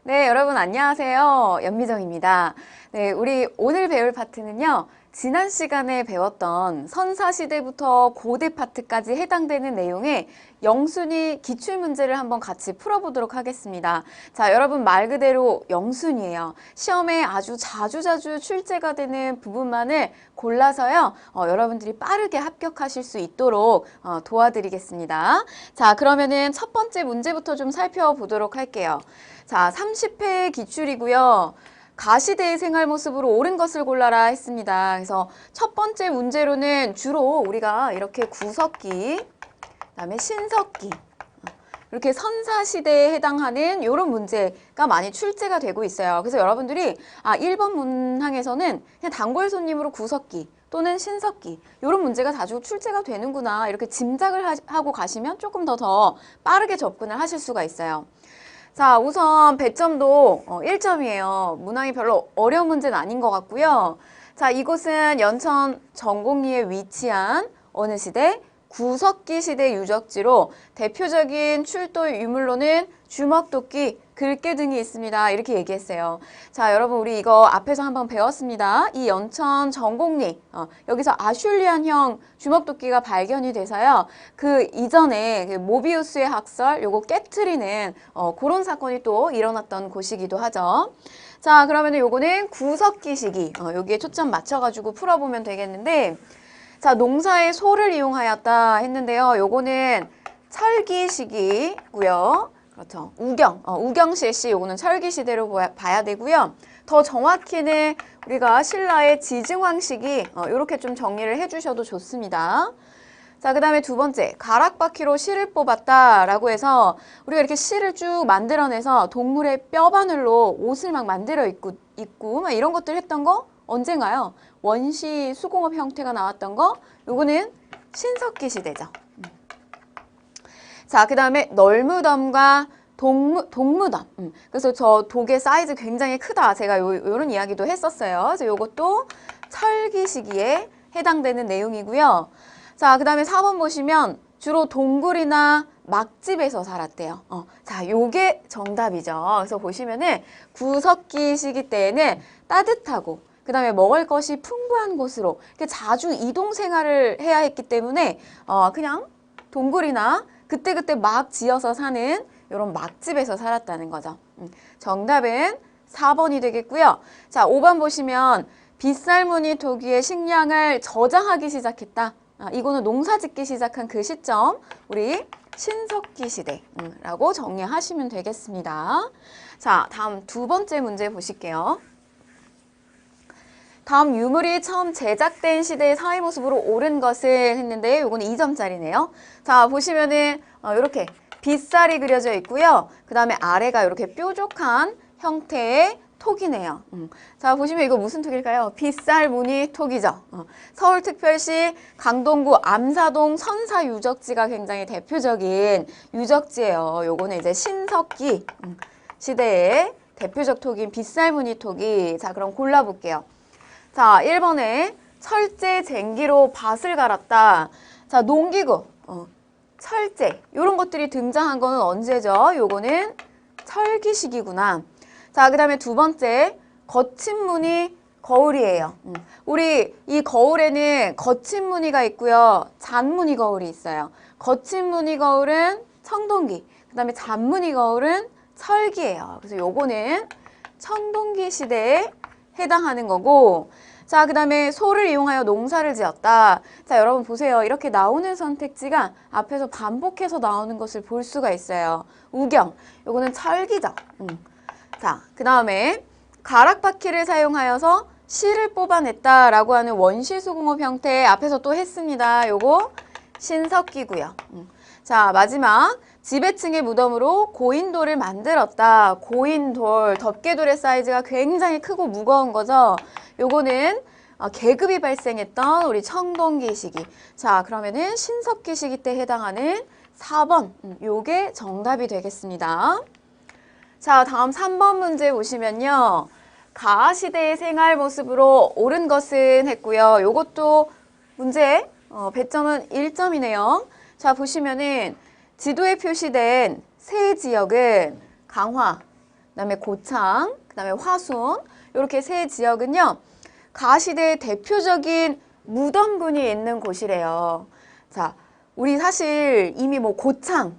네, 여러분 안녕하세요. 연미정입니다. 네, 우리 오늘 배울 파트는요. 지난 시간에 배웠던 선사시대부터 고대 파트까지 해당되는 내용의 영순위 기출문제를 한번 같이 풀어보도록 하겠습니다. 자, 여러분 말 그대로 영순위예요. 시험에 아주 자주 출제가 되는 부분만을 골라서요. 여러분들이 빠르게 합격하실 수 있도록 도와드리겠습니다. 자, 그러면은 첫 번째 문제부터 좀 살펴보도록 할게요. 자, 30회 기출이고요. 가시대의 생활 모습으로 옳은 것을 골라라 했습니다. 그래서 첫 번째 문제로는 주로 우리가 이렇게 구석기, 그다음에 신석기, 이렇게 선사시대에 해당하는 이런 문제가 많이 출제가 되고 있어요. 그래서 여러분들이 1번 문항에서는 그냥 단골 손님으로 구석기 또는 신석기 이런 문제가 자주 출제가 되는구나 이렇게 짐작을 하고 가시면 조금 더 빠르게 접근을 하실 수가 있어요. 자, 우선 배점도 1점이에요. 문항이 별로 어려운 문제는 아닌 것 같고요. 자, 이곳은 연천 전곡리에 위치한 어느 시대? 구석기 시대 유적지로 대표적인 출토 유물로는 주먹도끼, 글개 등이 있습니다. 이렇게 얘기했어요. 자, 여러분 우리 이거 앞에서 한번 배웠습니다. 이 연천 전곡리, 여기서 아슐리안형 주먹도끼가 발견이 돼서요. 그 이전에 그 모비우스의 학설, 요거 깨트리는 그런 사건이 또 일어났던 곳이기도 하죠. 자, 그러면 요거는 구석기 시기, 여기에 초점 맞춰가지고 풀어보면 되겠는데, 자, 농사의 소를 이용하였다 했는데요. 요거는 철기 시기고요. 그렇죠. 우경실시 요거는 철기 시대로 봐야 되고요. 더 정확히는 우리가 신라의 지증왕 시기 요렇게 좀 정리를 해주셔도 좋습니다. 자, 그 다음에 두 번째, 가락바퀴로 실을 뽑았다라고 해서 우리가 이렇게 실을 쭉 만들어내서 동물의 뼈바늘로 옷을 막 만들어 입고 막 이런 것들 했던 거 언젠가요? 원시 수공업 형태가 나왔던 거 요거는 신석기 시대죠. 자, 그 다음에 널무덤과 동무덤. 그래서 저 독의 사이즈 굉장히 크다. 제가 요런 이야기도 했었어요. 그래서 요것도 철기 시기에 해당되는 내용이고요. 자, 그 다음에 4번 보시면 주로 동굴이나 막집에서 살았대요. 자, 요게 정답이죠. 그래서 보시면은 구석기 시기 때에는 따뜻하고 그 다음에 먹을 것이 풍부한 곳으로 자주 이동 생활을 해야 했기 때문에 그냥 동굴이나 그때그때 막 지어서 사는 이런 막집에서 살았다는 거죠. 정답은 4번이 되겠고요. 자, 5번 보시면 빗살무늬 토기의 식량을 저장하기 시작했다. 이거는 농사 짓기 시작한 그 시점, 우리 신석기 시대라고 정리하시면 되겠습니다. 자, 다음 두 번째 문제 보실게요. 다음 유물이 처음 제작된 시대의 사회 모습으로 옳은 것을 했는데 요거는 2점짜리네요. 자, 보시면은 이렇게 빗살이 그려져 있고요. 그 다음에 아래가 이렇게 뾰족한 형태의 톡이네요. 자, 보시면 이거 무슨 톡일까요? 빗살 무늬 톡이죠. 서울특별시 강동구 암사동 선사유적지가 굉장히 대표적인 유적지예요. 요거는 이제 신석기 시대의 대표적 톡인 빗살 무늬 톡이. 자, 그럼 골라볼게요. 자, 1번에 철제 쟁기로 밭을 갈았다. 자, 농기구, 철제 이런 것들이 등장한 거는 언제죠? 요거는 철기 시기구나. 자, 그 다음에 두 번째, 거친 무늬 거울이에요. 우리 이 거울에는 거친 무늬가 있고요. 잔무늬 거울이 있어요. 거친 무늬 거울은 청동기, 그 다음에 잔무늬 거울은 철기예요. 그래서 요거는 청동기 시대에 해당하는 거고, 자, 그 다음에 소를 이용하여 농사를 지었다. 자, 여러분 보세요. 이렇게 나오는 선택지가 앞에서 반복해서 나오는 것을 볼 수가 있어요. 우경, 요거는 철기죠. 자, 그 다음에 가락바퀴를 사용하여서 실을 뽑아냈다라고 하는 원시수공업 형태 앞에서 또 했습니다. 요거 신석기고요. 자, 마지막 지배층의 무덤으로 고인돌을 만들었다. 고인돌, 덮개돌의 사이즈가 굉장히 크고 무거운 거죠. 요거는 계급이 발생했던 우리 청동기 시기. 자, 그러면은 신석기 시기 때 해당하는 4번, 요게 정답이 되겠습니다. 자, 다음 3번 문제 보시면요. 가시대의 생활 모습으로 옳은 것은 했고요. 요것도 문제 배점은 1점이네요. 자, 보시면은 지도에 표시된 세 지역은 강화, 그다음에 고창, 그다음에 화순 이렇게 세 지역은요. 가시대의 대표적인 무덤군이 있는 곳이래요. 자, 우리 사실 이미 뭐 고창,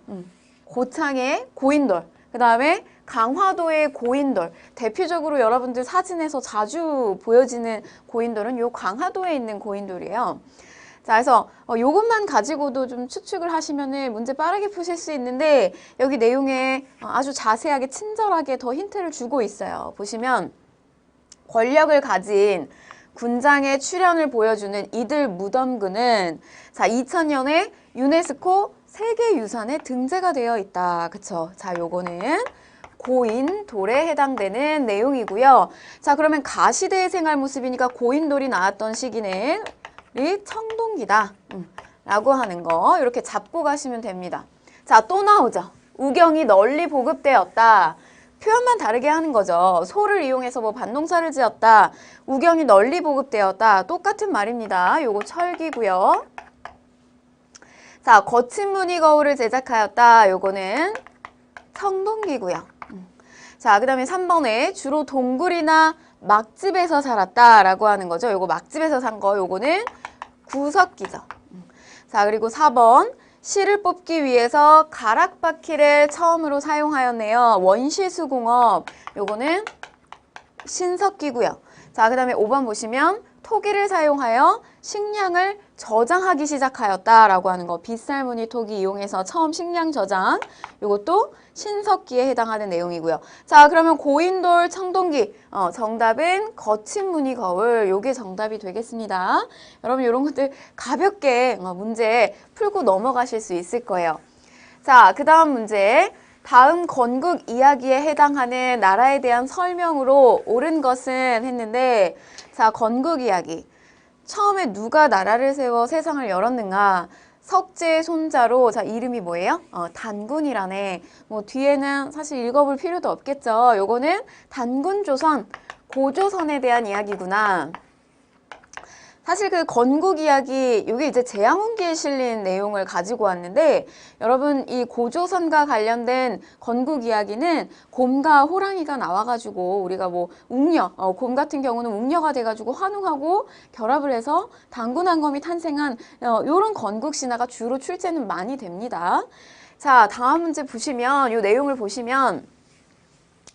고창의 고인돌, 그다음에 강화도의 고인돌, 대표적으로 여러분들 사진에서 자주 보여지는 고인돌은 요 강화도에 있는 고인돌이에요. 자, 그래서 요것만 가지고도 좀 추측을 하시면은 문제 빠르게 푸실 수 있는데 여기 내용에 아주 자세하게 친절하게 더 힌트를 주고 있어요. 보시면 권력을 가진 군장의 출현을 보여주는 이들 무덤군은 자, 2000년에 유네스코 세계유산에 등재가 되어 있다. 그쵸? 자, 요거는 고인돌에 해당되는 내용이고요. 자, 그러면 가시대의 생활 모습이니까 고인돌이 나왔던 시기는 우리 청동기다 라고 하는 거 이렇게 잡고 가시면 됩니다. 자, 또 나오죠. 우경이 널리 보급되었다. 표현만 다르게 하는 거죠. 소를 이용해서 뭐 밭농사를 지었다. 우경이 널리 보급되었다. 똑같은 말입니다. 요거 철기고요. 자, 거친 무늬 거울을 제작하였다. 요거는 청동기고요. 자, 그 다음에 3번에 주로 동굴이나 막집에서 살았다라고 하는 거죠. 요거 막집에서 산 거, 요거는 구석기죠. 자, 그리고 4번 실을 뽑기 위해서 가락바퀴를 처음으로 사용하였네요. 원시수공업, 요거는 신석기고요. 자, 그 다음에 5번 보시면 토기를 사용하여 식량을 저장하기 시작하였다라고 하는 거. 빗살무늬 토기 이용해서 처음 식량 저장, 요것도 신석기에 해당하는 내용이고요. 자, 그러면 고인돌 청동기, 정답은 거친 무늬 거울, 요게 정답이 되겠습니다. 여러분 이런 것들 가볍게 문제 풀고 넘어가실 수 있을 거예요. 자, 그 다음 문제. 다음 건국 이야기에 해당하는 나라에 대한 설명으로 옳은 것은 했는데, 자, 건국 이야기. 처음에 누가 나라를 세워 세상을 열었는가? 석제의 손자로, 자, 이름이 뭐예요? 단군이라네. 뭐 뒤에는 사실 읽어볼 필요도 없겠죠. 요거는 단군조선, 고조선에 대한 이야기구나. 사실 그 건국 이야기, 이게 이제 제왕운기에 실린 내용을 가지고 왔는데, 여러분 이 고조선과 관련된 건국 이야기는 곰과 호랑이가 나와가지고 우리가 뭐 웅녀, 곰 같은 경우는 웅녀가 돼가지고 환웅하고 결합을 해서 단군왕검이 탄생한 이런 건국 신화가 주로 출제는 많이 됩니다. 자, 다음 문제 보시면 이 내용을 보시면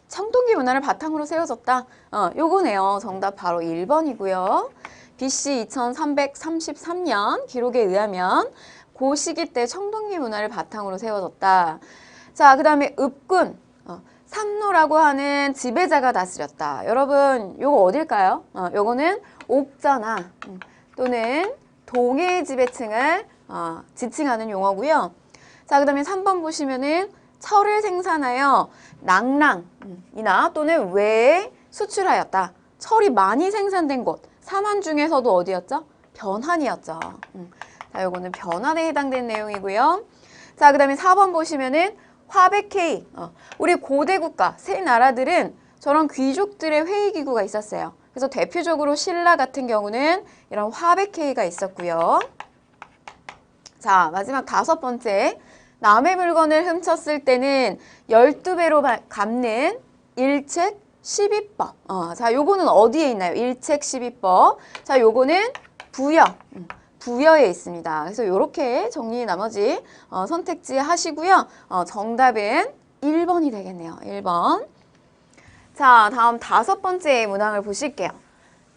청동기 문화를 바탕으로 세워졌다. 요거네요. 정답 바로 1번이고요. BC 2333년 기록에 의하면 그 시기 때 청동기 문화를 바탕으로 세워졌다. 자, 그 다음에 읍군, 삼노라고 하는 지배자가 다스렸다. 여러분, 요거 어딜까요? 요거는 옥저나 또는 동해의 지배층을 지칭하는 용어고요. 자, 그 다음에 3번 보시면은 철을 생산하여 낭랑이나 또는 외에 수출하였다. 철이 많이 생산된 곳. 삼한 중에서도 어디였죠? 변한이었죠. 자, 요거는 변한에 해당되는 내용이고요. 자, 그 다음에 4번 보시면은 화백회의. 우리 고대 국가, 세 나라들은 저런 귀족들의 회의기구가 있었어요. 그래서 대표적으로 신라 같은 경우는 이런 화백회의가 있었고요. 자, 마지막 5번째. 남의 물건을 훔쳤을 때는 12배로 갚는 일책 12법. 자, 요거는 어디에 있나요? 일책 12법. 자, 요거는 부여. 부여에 있습니다. 그래서 요렇게 정리 나머지 선택지 하시고요. 정답은 1번이 되겠네요. 1번. 자, 다음 5번째 문항을 보실게요.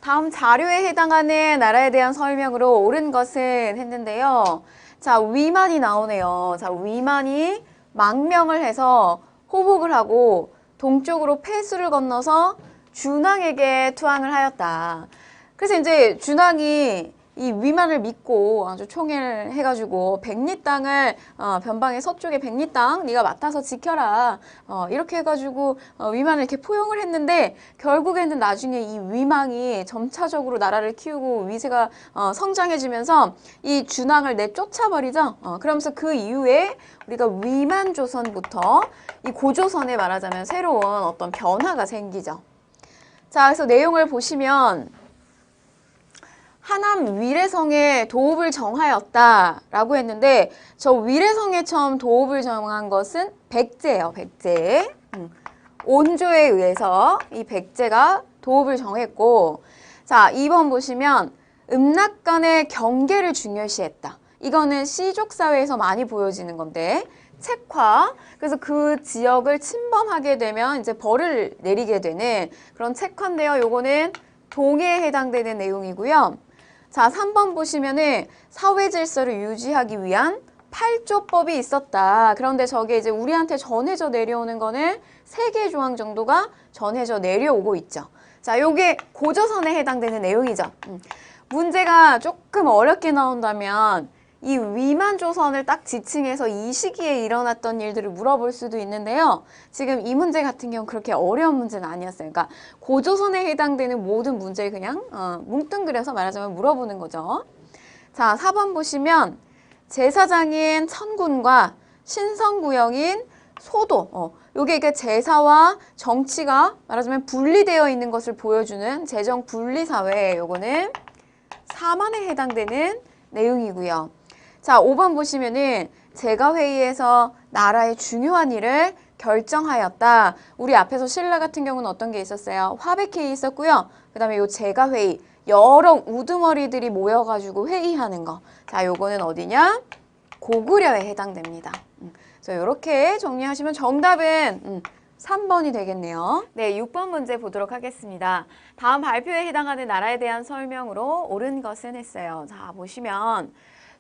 다음 자료에 해당하는 나라에 대한 설명으로 옳은 것은 했는데요. 자, 위만이 나오네요. 자, 위만이 망명을 해서 호복을 하고 동쪽으로 폐수를 건너서 준왕에게 투항을 하였다. 그래서 이제 준왕이 이 위만을 믿고 아주 총애를 해가지고 백리 땅을 변방의 서쪽의 백리 땅 네가 맡아서 지켜라. 이렇게 해가지고 위만을 이렇게 포용을 했는데 결국에는 나중에 이 위망이 점차적으로 나라를 키우고 위세가 성장해지면서 이 준왕을 내쫓아버리죠. 그러면서 그 이후에 우리가 위만조선부터 이 고조선에 말하자면 새로운 어떤 변화가 생기죠. 자, 그래서 내용을 보시면 하남 위례성에 도읍을 정하였다라고 했는데 저 위례성에 처음 도읍을 정한 것은 백제예요. 백제. 온조에 의해서 이 백제가 도읍을 정했고, 자, 2번 보시면 음락 간의 경계를 중요시했다. 이거는 시족 사회에서 많이 보여지는 건데, 책화. 그래서 그 지역을 침범하게 되면 이제 벌을 내리게 되는 그런 책화인데요. 요거는 동해에 해당되는 내용이고요. 자, 3번 보시면은 사회 질서를 유지하기 위한 8조법이 있었다. 그런데 저게 이제 우리한테 전해져 내려오는 거는 3개의 조항 정도가 전해져 내려오고 있죠. 자, 요게 고조선에 해당되는 내용이죠. 문제가 조금 어렵게 나온다면 이 위만 조선을 딱 지칭해서 이 시기에 일어났던 일들을 물어볼 수도 있는데요. 지금 이 문제 같은 경우는 그렇게 어려운 문제는 아니었어요. 그러니까 고조선에 해당되는 모든 문제를 그냥 뭉뚱그려서 말하자면 물어보는 거죠. 자, 4번 보시면 제사장인 천군과 신성구역인 소도, 요게 이게 제사와 정치가 말하자면 분리되어 있는 것을 보여주는 재정 분리 사회, 요거는 사만에 해당되는 내용이고요. 자, 5번 보시면은 제가회의에서 나라의 중요한 일을 결정하였다. 우리 앞에서 신라 같은 경우는 어떤 게 있었어요? 화백회의 있었고요. 그 다음에 요 제가회의, 여러 우두머리들이 모여가지고 회의하는 거. 자, 요거는 어디냐? 고구려에 해당됩니다. 그래서 이렇게 정리하시면 정답은 3번이 되겠네요. 네, 6번 문제 보도록 하겠습니다. 다음 발표에 해당하는 나라에 대한 설명으로 옳은 것은 했어요. 자, 보시면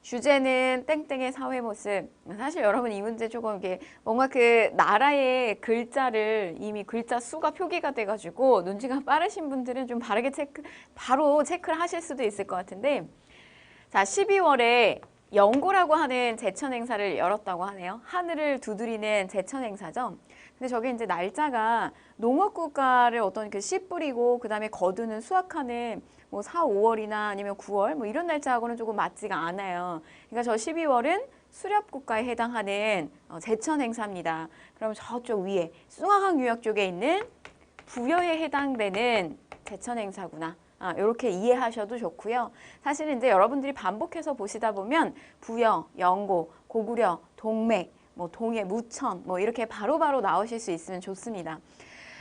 주제는 땡땡의 사회 모습. 사실 여러분 이 문제 조금 이게 뭔가 그 나라의 글자를 이미 글자 수가 표기가 돼가지고 눈치가 빠르신 분들은 좀 바로 체크를 하실 수도 있을 것 같은데, 자, 12월에 영고라고 하는 제천 행사를 열었다고 하네요. 하늘을 두드리는 제천 행사죠. 근데 저게 이제 날짜가 농업국가를 어떤 그 씨 뿌리고 그 다음에 거두는 수확하는 뭐 4, 5월이나 아니면 9월 뭐 이런 날짜하고는 조금 맞지가 않아요. 그러니까 저 12월은 수렵국가에 해당하는 제천 행사입니다. 그럼 저쪽 위에 숭화강 유역 쪽에 있는 부여에 해당되는 제천 행사구나. 이렇게 이해하셔도 좋고요. 사실은 이제 여러분들이 반복해서 보시다 보면 부여, 영고, 고구려, 동맥, 뭐 동해, 무천 뭐 이렇게 바로바로 나오실 수 있으면 좋습니다.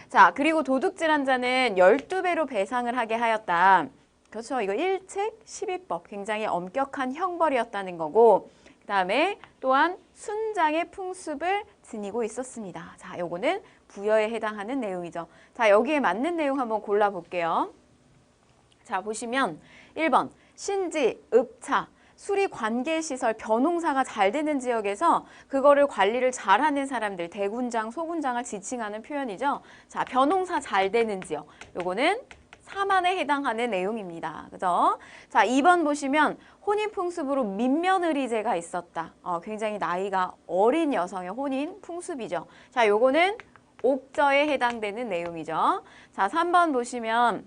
자, 그리고 도둑질한 자는 12배로 배상을 하게 하였다. 그렇죠. 이거 1책 12법 굉장히 엄격한 형벌이었다는 거고, 그 다음에 또한 순장의 풍습을 지니고 있었습니다. 자, 요거는 부여에 해당하는 내용이죠. 자, 여기에 맞는 내용 한번 골라볼게요. 자, 보시면 1번 신지, 읍차, 수리 관계시설, 변홍사가 잘 되는 지역에서 그거를 관리를 잘하는 사람들, 대군장, 소군장을 지칭하는 표현이죠. 자, 변홍사 잘 되는 지역, 요거는 사만에 해당하는 내용입니다. 그죠? 자, 2번 보시면 혼인풍습으로 민며느리제가 있었다. 굉장히 나이가 어린 여성의 혼인풍습이죠. 자, 요거는 옥저에 해당되는 내용이죠. 자, 3번 보시면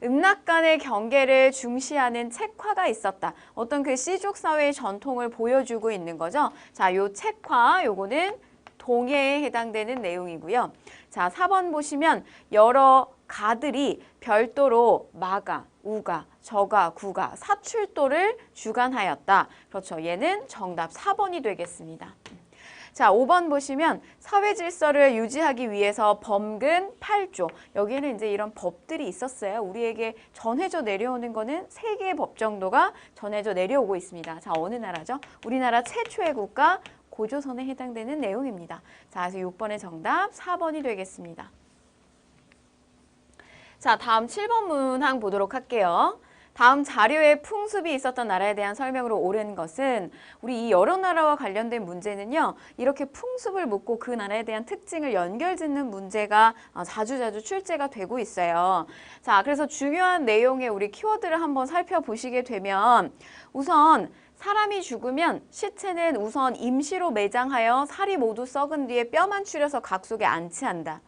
음락 간의 경계를 중시하는 책화가 있었다. 어떤 그 씨족 사회의 전통을 보여주고 있는 거죠. 자, 요 책화, 요거는 동해에 해당되는 내용이고요. 자, 4번 보시면 여러 가들이 별도로 마가, 우가, 저가, 구가, 사출도를 주관하였다. 그렇죠. 얘는 정답 4번이 되겠습니다. 자, 5번 보시면 사회 질서를 유지하기 위해서 범근 8조. 여기에는 이제 이런 법들이 있었어요. 우리에게 전해져 내려오는 거는 3개의 법 정도가 전해져 내려오고 있습니다. 자, 어느 나라죠? 우리나라 최초의 국가 고조선에 해당되는 내용입니다. 자, 그래서 6번의 정답 4번이 되겠습니다. 자, 다음 7번 문항 보도록 할게요. 다음 자료에 풍습이 있었던 나라에 대한 설명으로 옳은 것은, 우리 이 여러 나라와 관련된 문제는요, 이렇게 풍습을 묻고 그 나라에 대한 특징을 연결짓는 문제가 자주자주 출제가 되고 있어요. 자, 그래서 중요한 내용의 우리 키워드를 한번 살펴보시게 되면, 우선 사람이 죽으면 시체는 우선 임시로 매장하여 살이 모두 썩은 뒤에 뼈만 추려서 각 속에 안치한다.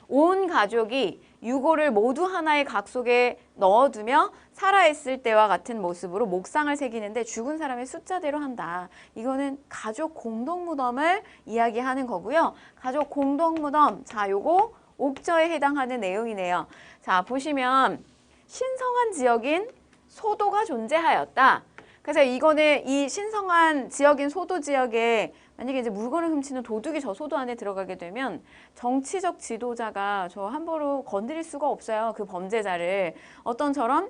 온 가족이 유골을 모두 하나의 각 속에 넣어두며 살아있을 때와 같은 모습으로 목상을 새기는데 죽은 사람의 숫자대로 한다. 이거는 가족 공동무덤을 이야기하는 거고요. 가족 공동무덤, 자, 요거 옥저에 해당하는 내용이네요. 자, 보시면 신성한 지역인 소도가 존재하였다. 그래서 이거는 이 신성한 지역인 소도 지역에 만약에 이제 물건을 훔치는 도둑이 저 소도 안에 들어가게 되면 정치적 지도자가 저 함부로 건드릴 수가 없어요. 그 범죄자를. 어떤처럼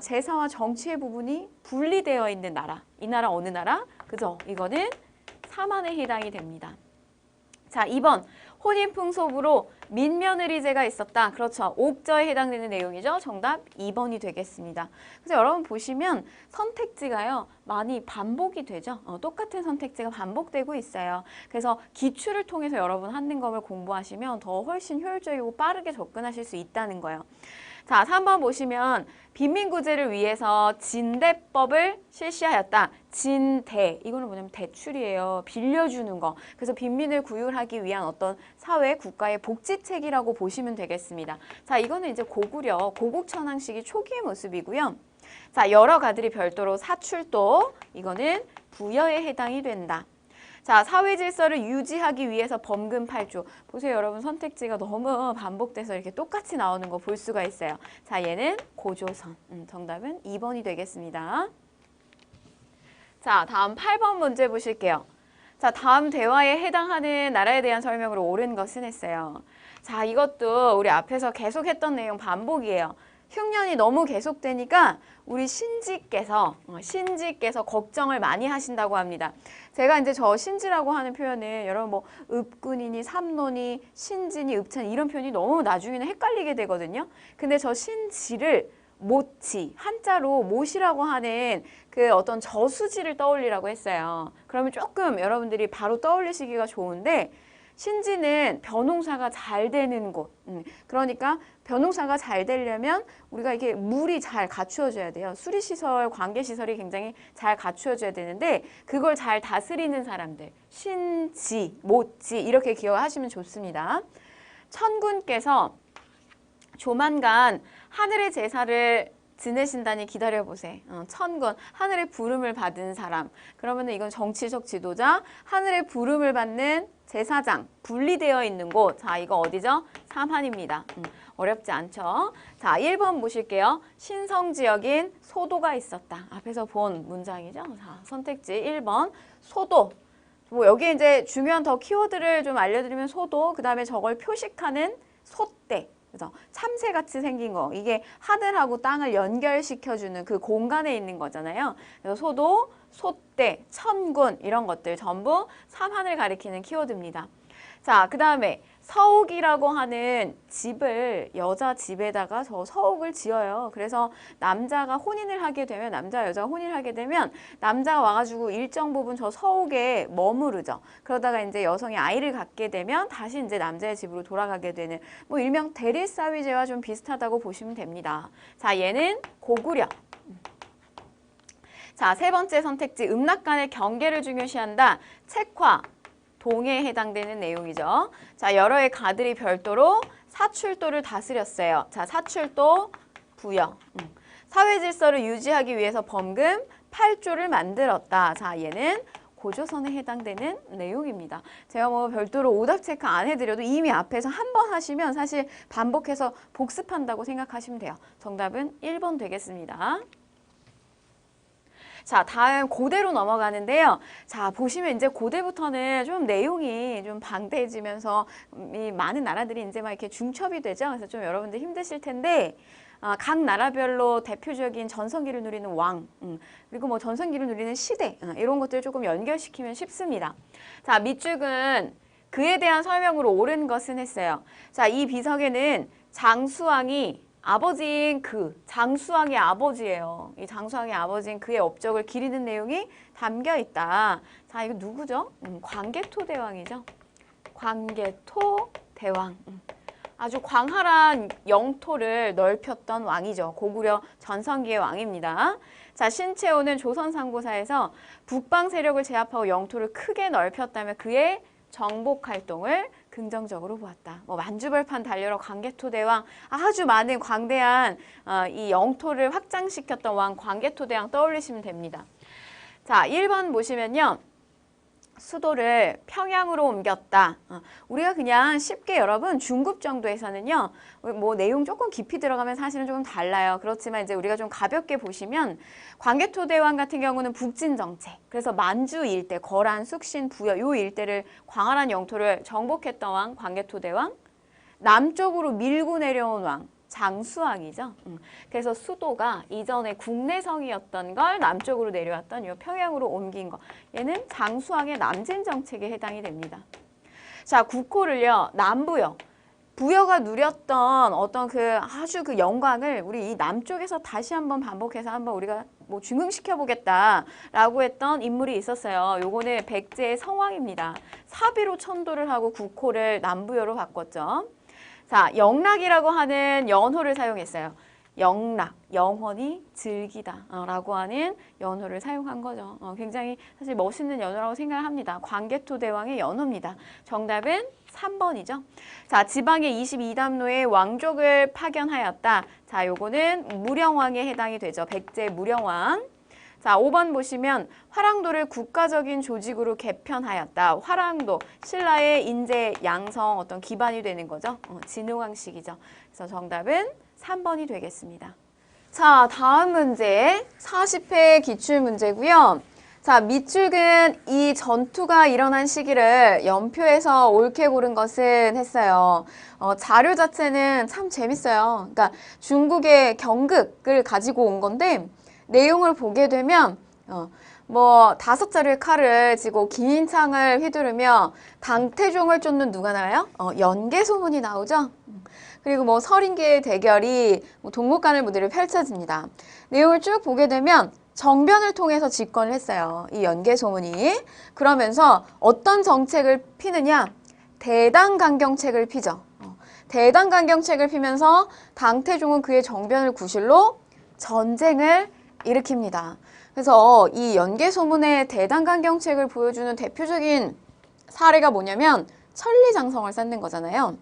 제사와 정치의 부분이 분리되어 있는 나라. 이 나라 어느 나라? 그죠? 이거는 사만에 해당이 됩니다. 자, 2번. 혼인풍속으로 민며느리제가 있었다. 그렇죠. 옥저에 해당되는 내용이죠. 정답 2번이 되겠습니다. 그래서 여러분 보시면 선택지가요. 많이 반복이 되죠. 똑같은 선택지가 반복되고 있어요. 그래서 기출을 통해서 여러분 한능검을 공부하시면 더 훨씬 효율적이고 빠르게 접근하실 수 있다는 거예요. 자, 3번 보시면 빈민구제를 위해서 진대법을 실시하였다. 진대, 이거는 뭐냐면 대출이에요. 빌려주는 거. 그래서 빈민을 구휼하기 위한 어떤 사회, 국가의 복지책이라고 보시면 되겠습니다. 자, 이거는 이제 고구려, 고국천황 시기 초기의 모습이고요. 자, 여러 가들이 별도로 사출도, 이거는 부여에 해당이 된다. 자, 사회 질서를 유지하기 위해서 범금 8조. 보세요, 여러분 선택지가 너무 반복돼서 이렇게 똑같이 나오는 거 볼 수가 있어요. 자, 얘는 고조선. 정답은 2번이 되겠습니다. 자, 다음 8번 문제 보실게요. 자, 다음 대화에 해당하는 나라에 대한 설명으로 옳은 것은 했어요. 자, 이것도 우리 앞에서 계속 했던 내용 반복이에요. 흉년이 너무 계속되니까 우리 신지께서 걱정을 많이 하신다고 합니다. 제가 이제 저 신지라고 하는 표현을 여러분 뭐 읍군이니 삼노니 신지니 읍찬 이런 표현이 너무 나중에는 헷갈리게 되거든요. 근데 저 신지를 모치, 한자로 못이라고 하는 그 어떤 저수지를 떠올리라고 했어요. 그러면 조금 여러분들이 바로 떠올리시기가 좋은데 신지는 벼농사가 잘 되는 곳. 그러니까 벼농사가 잘 되려면 우리가 이게 물이 잘 갖추어져야 돼요. 수리시설, 관계시설이 굉장히 잘 갖추어져야 되는데 그걸 잘 다스리는 사람들. 신지, 모지 이렇게 기억하시면 좋습니다. 천군께서 조만간 하늘의 제사를 지내신다니 기다려보세요. 천군, 하늘의 부름을 받은 사람. 그러면 이건 정치적 지도자, 하늘의 부름을 받는 제사장, 분리되어 있는 곳. 자, 이거 어디죠? 삼한입니다. 어렵지 않죠? 자, 1번 보실게요. 신성지역인 소도가 있었다. 앞에서 본 문장이죠? 자, 선택지 1번 소도. 뭐 여기 이제 중요한 더 키워드를 좀 알려드리면 소도, 그 다음에 저걸 표식하는 솥대. 그래서 참새같이 생긴 거, 이게 하늘하고 땅을 연결시켜주는 그 공간에 있는 거잖아요. 그래서 소도, 솥대, 천군 이런 것들 전부 삼한을 가리키는 키워드입니다. 자, 그 다음에 서옥이라고 하는 집을 여자 집에다가 저 서옥을 지어요. 그래서 남자가 혼인을 하게 되면 남자 여자가 혼인을 하게 되면 남자가 와가지고 일정 부분 저 서옥에 머무르죠. 그러다가 이제 여성이 아이를 갖게 되면 다시 이제 남자의 집으로 돌아가게 되는 뭐 일명 대릴사위제와 좀 비슷하다고 보시면 됩니다. 자, 얘는 고구려. 자, 세 번째 선택지 음락 간의 경계를 중요시한다. 책화. 동에 해당되는 내용이죠. 자, 여러의 가들이 별도로 사출도를 다스렸어요. 자, 사출도 부여. 사회 질서를 유지하기 위해서 범금 8조를 만들었다. 자, 얘는 고조선에 해당되는 내용입니다. 제가 뭐 별도로 오답 체크 안 해드려도 이미 앞에서 한 번 하시면 사실 반복해서 복습한다고 생각하시면 돼요. 정답은 1번 되겠습니다. 자, 다음 고대로 넘어가는데요. 자, 보시면 이제 고대부터는 좀 내용이 좀 방대해지면서 이 많은 나라들이 이제 막 이렇게 중첩이 되죠. 그래서 좀 여러분들 힘드실 텐데, 각 나라별로 대표적인 전성기를 누리는 왕, 그리고 뭐 전성기를 누리는 시대, 이런 것들을 조금 연결시키면 쉽습니다. 자, 밑줄은 그에 대한 설명으로 옳은 것은 했어요. 자, 이 비석에는 장수왕이 아버지인 장수왕의 아버지예요. 이 장수왕의 아버지인 그의 업적을 기리는 내용이 담겨 있다. 자, 이거 누구죠? 광개토대왕이죠. 광개토대왕. 아주 광활한 영토를 넓혔던 왕이죠. 고구려 전성기의 왕입니다. 자, 신채호는 조선상고사에서 북방 세력을 제압하고 영토를 크게 넓혔다며 그의 정복 활동을 긍정적으로 보았다. 뭐 만주벌판 달려라 광개토대왕, 아주 많은 광대한 이 영토를 확장시켰던 왕 광개토대왕 떠올리시면 됩니다. 자, 1번 보시면요. 수도를 평양으로 옮겼다. 우리가 그냥 쉽게 여러분 중급 정도에서는요, 뭐 내용 조금 깊이 들어가면 사실은 조금 달라요. 그렇지만 이제 우리가 좀 가볍게 보시면 광개토대왕 같은 경우는 북진 정책. 그래서 만주 일대, 거란, 숙신, 부여 요 일대를 광활한 영토를 정복했던 왕 광개토대왕. 남쪽으로 밀고 내려온 왕. 장수왕이죠. 그래서 수도가 이전에 국내성이었던 걸 남쪽으로 내려왔던 이 평양으로 옮긴 거. 얘는 장수왕의 남진 정책에 해당이 됩니다. 자, 국호를요, 남부여. 부여가 누렸던 어떤 그 아주 그 영광을 우리 이 남쪽에서 다시 한번 반복해서 한번 우리가 뭐 중흥시켜 보겠다라고 했던 인물이 있었어요. 요거는 백제의 성왕입니다. 사비로 천도를 하고 국호를 남부여로 바꿨죠. 자, 영락이라고 하는 연호를 사용했어요. 영락, 영원히 즐기다 라고 하는 연호를 사용한 거죠. 굉장히 사실 멋있는 연호라고 생각합니다. 광개토대왕의 연호입니다. 정답은 3번이죠. 자, 지방의 22담로의 왕족을 파견하였다. 자, 요거는 무령왕에 해당이 되죠. 백제 무령왕. 자, 5번 보시면 화랑도를 국가적인 조직으로 개편하였다. 화랑도, 신라의 인재, 양성 어떤 기반이 되는 거죠. 진흥왕식이죠. 그래서 정답은 3번이 되겠습니다. 자, 다음 문제 40회 기출문제고요. 자, 밑줄은 이 전투가 일어난 시기를 연표해서 옳게 고른 것은 했어요. 자료 자체는 참 재밌어요. 그러니까 중국의 경극을 가지고 온 건데 내용을 보게 되면 뭐 5자루의 칼을 쥐고 긴 창을 휘두르며 당태종을 쫓는 누가 나와요? 연개소문이 나오죠. 그리고 뭐 서린계의 대결이 동목간의 무대를 펼쳐집니다. 내용을 쭉 보게 되면 정변을 통해서 집권을 했어요. 이 연개소문이. 그러면서 어떤 정책을 피느냐? 대당강경책을 피죠. 대당강경책을 피면서 당태종은 그의 정변을 구실로 전쟁을 일으킵니다. 그래서 이 연개소문의 대당강경책을 보여주는 대표적인 사례가 뭐냐면 천리장성을 쌓는 거잖아요.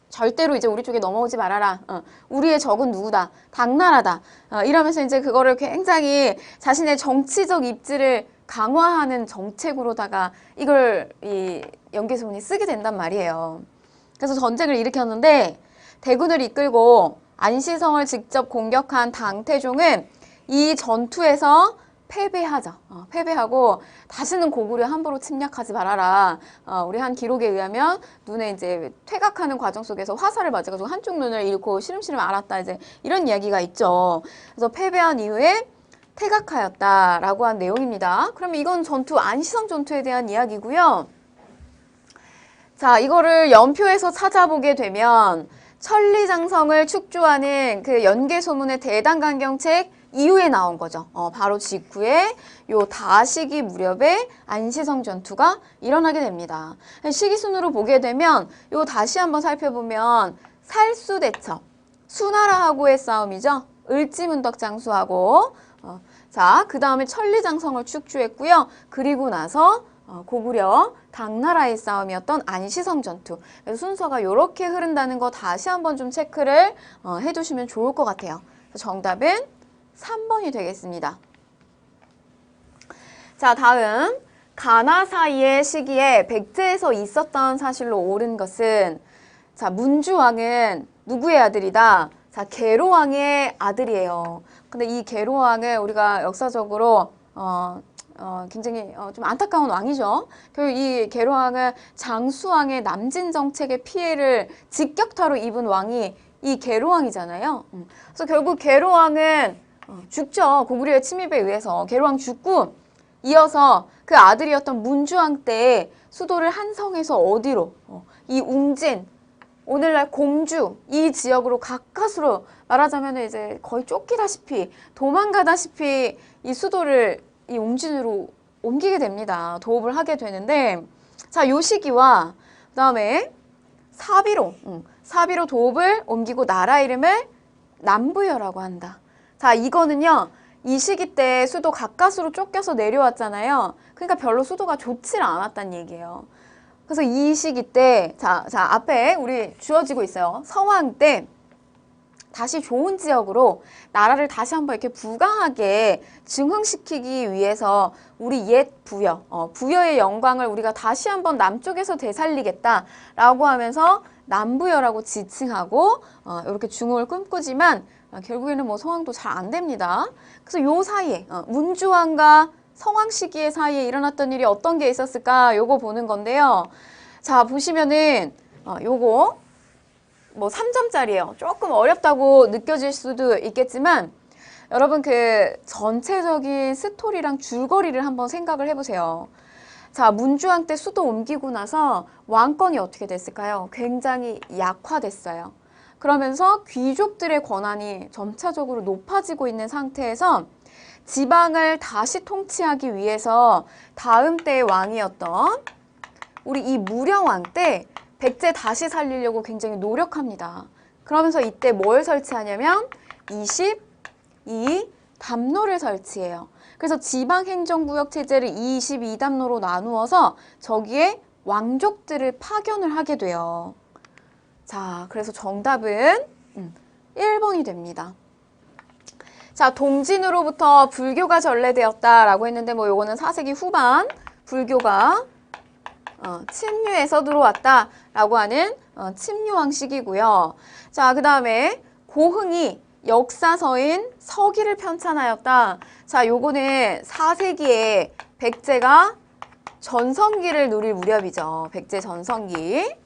절대로 이제 우리 쪽에 넘어오지 말아라. 우리의 적은 누구다. 당나라다. 이러면서 이제 그거를 굉장히 자신의 정치적 입지를 강화하는 정책으로다가 이걸 이 연개소문이 쓰게 된단 말이에요. 그래서 전쟁을 일으켰는데 대군을 이끌고 안시성을 직접 공격한 당태종은 이 전투에서 패배하죠. 패배하고 다시는 고구려 함부로 침략하지 말아라. 우리 한 기록에 의하면 눈에 이제 퇴각하는 과정 속에서 화살을 맞아가지고 한쪽 눈을 잃고 시름시름 앓았다. 이제 이런 이야기가 있죠. 그래서 패배한 이후에 퇴각하였다라고 한 내용입니다. 그러면 이건 전투 안시성 전투에 대한 이야기고요. 자, 이거를 연표에서 찾아보게 되면 천리장성을 축조하는 그 연개소문의 대당강경책 이후에 나온 거죠. 바로 직후에 요 다시기 무렵에 안시성 전투가 일어나게 됩니다. 시기순으로 보게 되면 요 다시 한번 살펴보면 살수대첩, 수나라하고의 싸움이죠. 을지문덕 장수하고 자, 그 다음에 천리장성을 축조했고요. 그리고 나서 고구려 당나라의 싸움이었던 안시성 전투. 그래서 순서가 이렇게 흐른다는 거 다시 한번 좀 체크를 해두시면 좋을 것 같아요. 정답은 3번이 되겠습니다. 자, 다음 가나 사이의 시기에 백제에서 있었던 사실로 옳은 것은 자, 문주왕은 누구의 아들이다? 자, 계로왕의 아들이에요. 근데 이 계로왕을 우리가 역사적으로 굉장히 좀 안타까운 왕이죠. 결국 이 계로왕은 장수왕의 남진 정책의 피해를 직격타로 입은 왕이 이 계로왕이잖아요. 그래서 결국 계로왕은 죽죠. 고구려의 침입에 의해서. 계로왕 죽고 이어서 그 아들이었던 문주왕 때 수도를 한성에서 어디로? 이 웅진, 오늘날 공주 이 지역으로 가까스로 말하자면 이제 거의 쫓기다시피 도망가다시피 이 수도를 이 웅진으로 옮기게 됩니다. 도읍을 하게 되는데 자, 요 시기와 그다음에 사비로 도읍을 옮기고 나라 이름을 남부여라고 한다. 자, 이거는요. 이 시기 때 수도 가까스로 쫓겨서 내려왔잖아요. 그러니까 별로 수도가 좋지 않았다는 얘기예요. 그래서 이 시기 때 자 앞에 우리 주어지고 있어요. 성왕 때 다시 좋은 지역으로 나라를 다시 한번 이렇게 부강하게 증흥시키기 위해서 우리 옛 부여, 부여의 영광을 우리가 다시 한번 남쪽에서 되살리겠다라고 하면서 남부여라고 지칭하고 이렇게 중흥을 꿈꾸지만 결국에는 뭐 성왕도 잘 안 됩니다. 그래서 요 사이에 문주왕과 성왕 시기의 사이에 일어났던 일이 어떤 게 있었을까? 요거 보는 건데요. 자, 보시면은 요거 뭐 3점짜리예요. 조금 어렵다고 느껴질 수도 있겠지만 여러분 그 전체적인 스토리랑 줄거리를 한번 생각을 해보세요. 자, 문주왕 때 수도 옮기고 나서 왕권이 어떻게 됐을까요? 굉장히 약화됐어요. 그러면서 귀족들의 권한이 점차적으로 높아지고 있는 상태에서 지방을 다시 통치하기 위해서 다음 때의 왕이었던 우리 이 무령왕 때 백제 다시 살리려고 굉장히 노력합니다. 그러면서 이때 뭘 설치하냐면 22 담로를 설치해요. 그래서 지방행정구역 체제를 22담로로 나누어서 저기에 왕족들을 파견을 하게 돼요. 자, 그래서 정답은 1번이 됩니다. 자, 동진으로부터 불교가 전래되었다라고 했는데 뭐 요거는 4세기 후반 불교가 침류해서 들어왔다라고 하는 침류왕식이고요. 자, 그 다음에 고흥이 역사서인 서기를 편찬하였다. 자, 요거는 4세기에 백제가 전성기를 누릴 무렵이죠. 백제 전성기.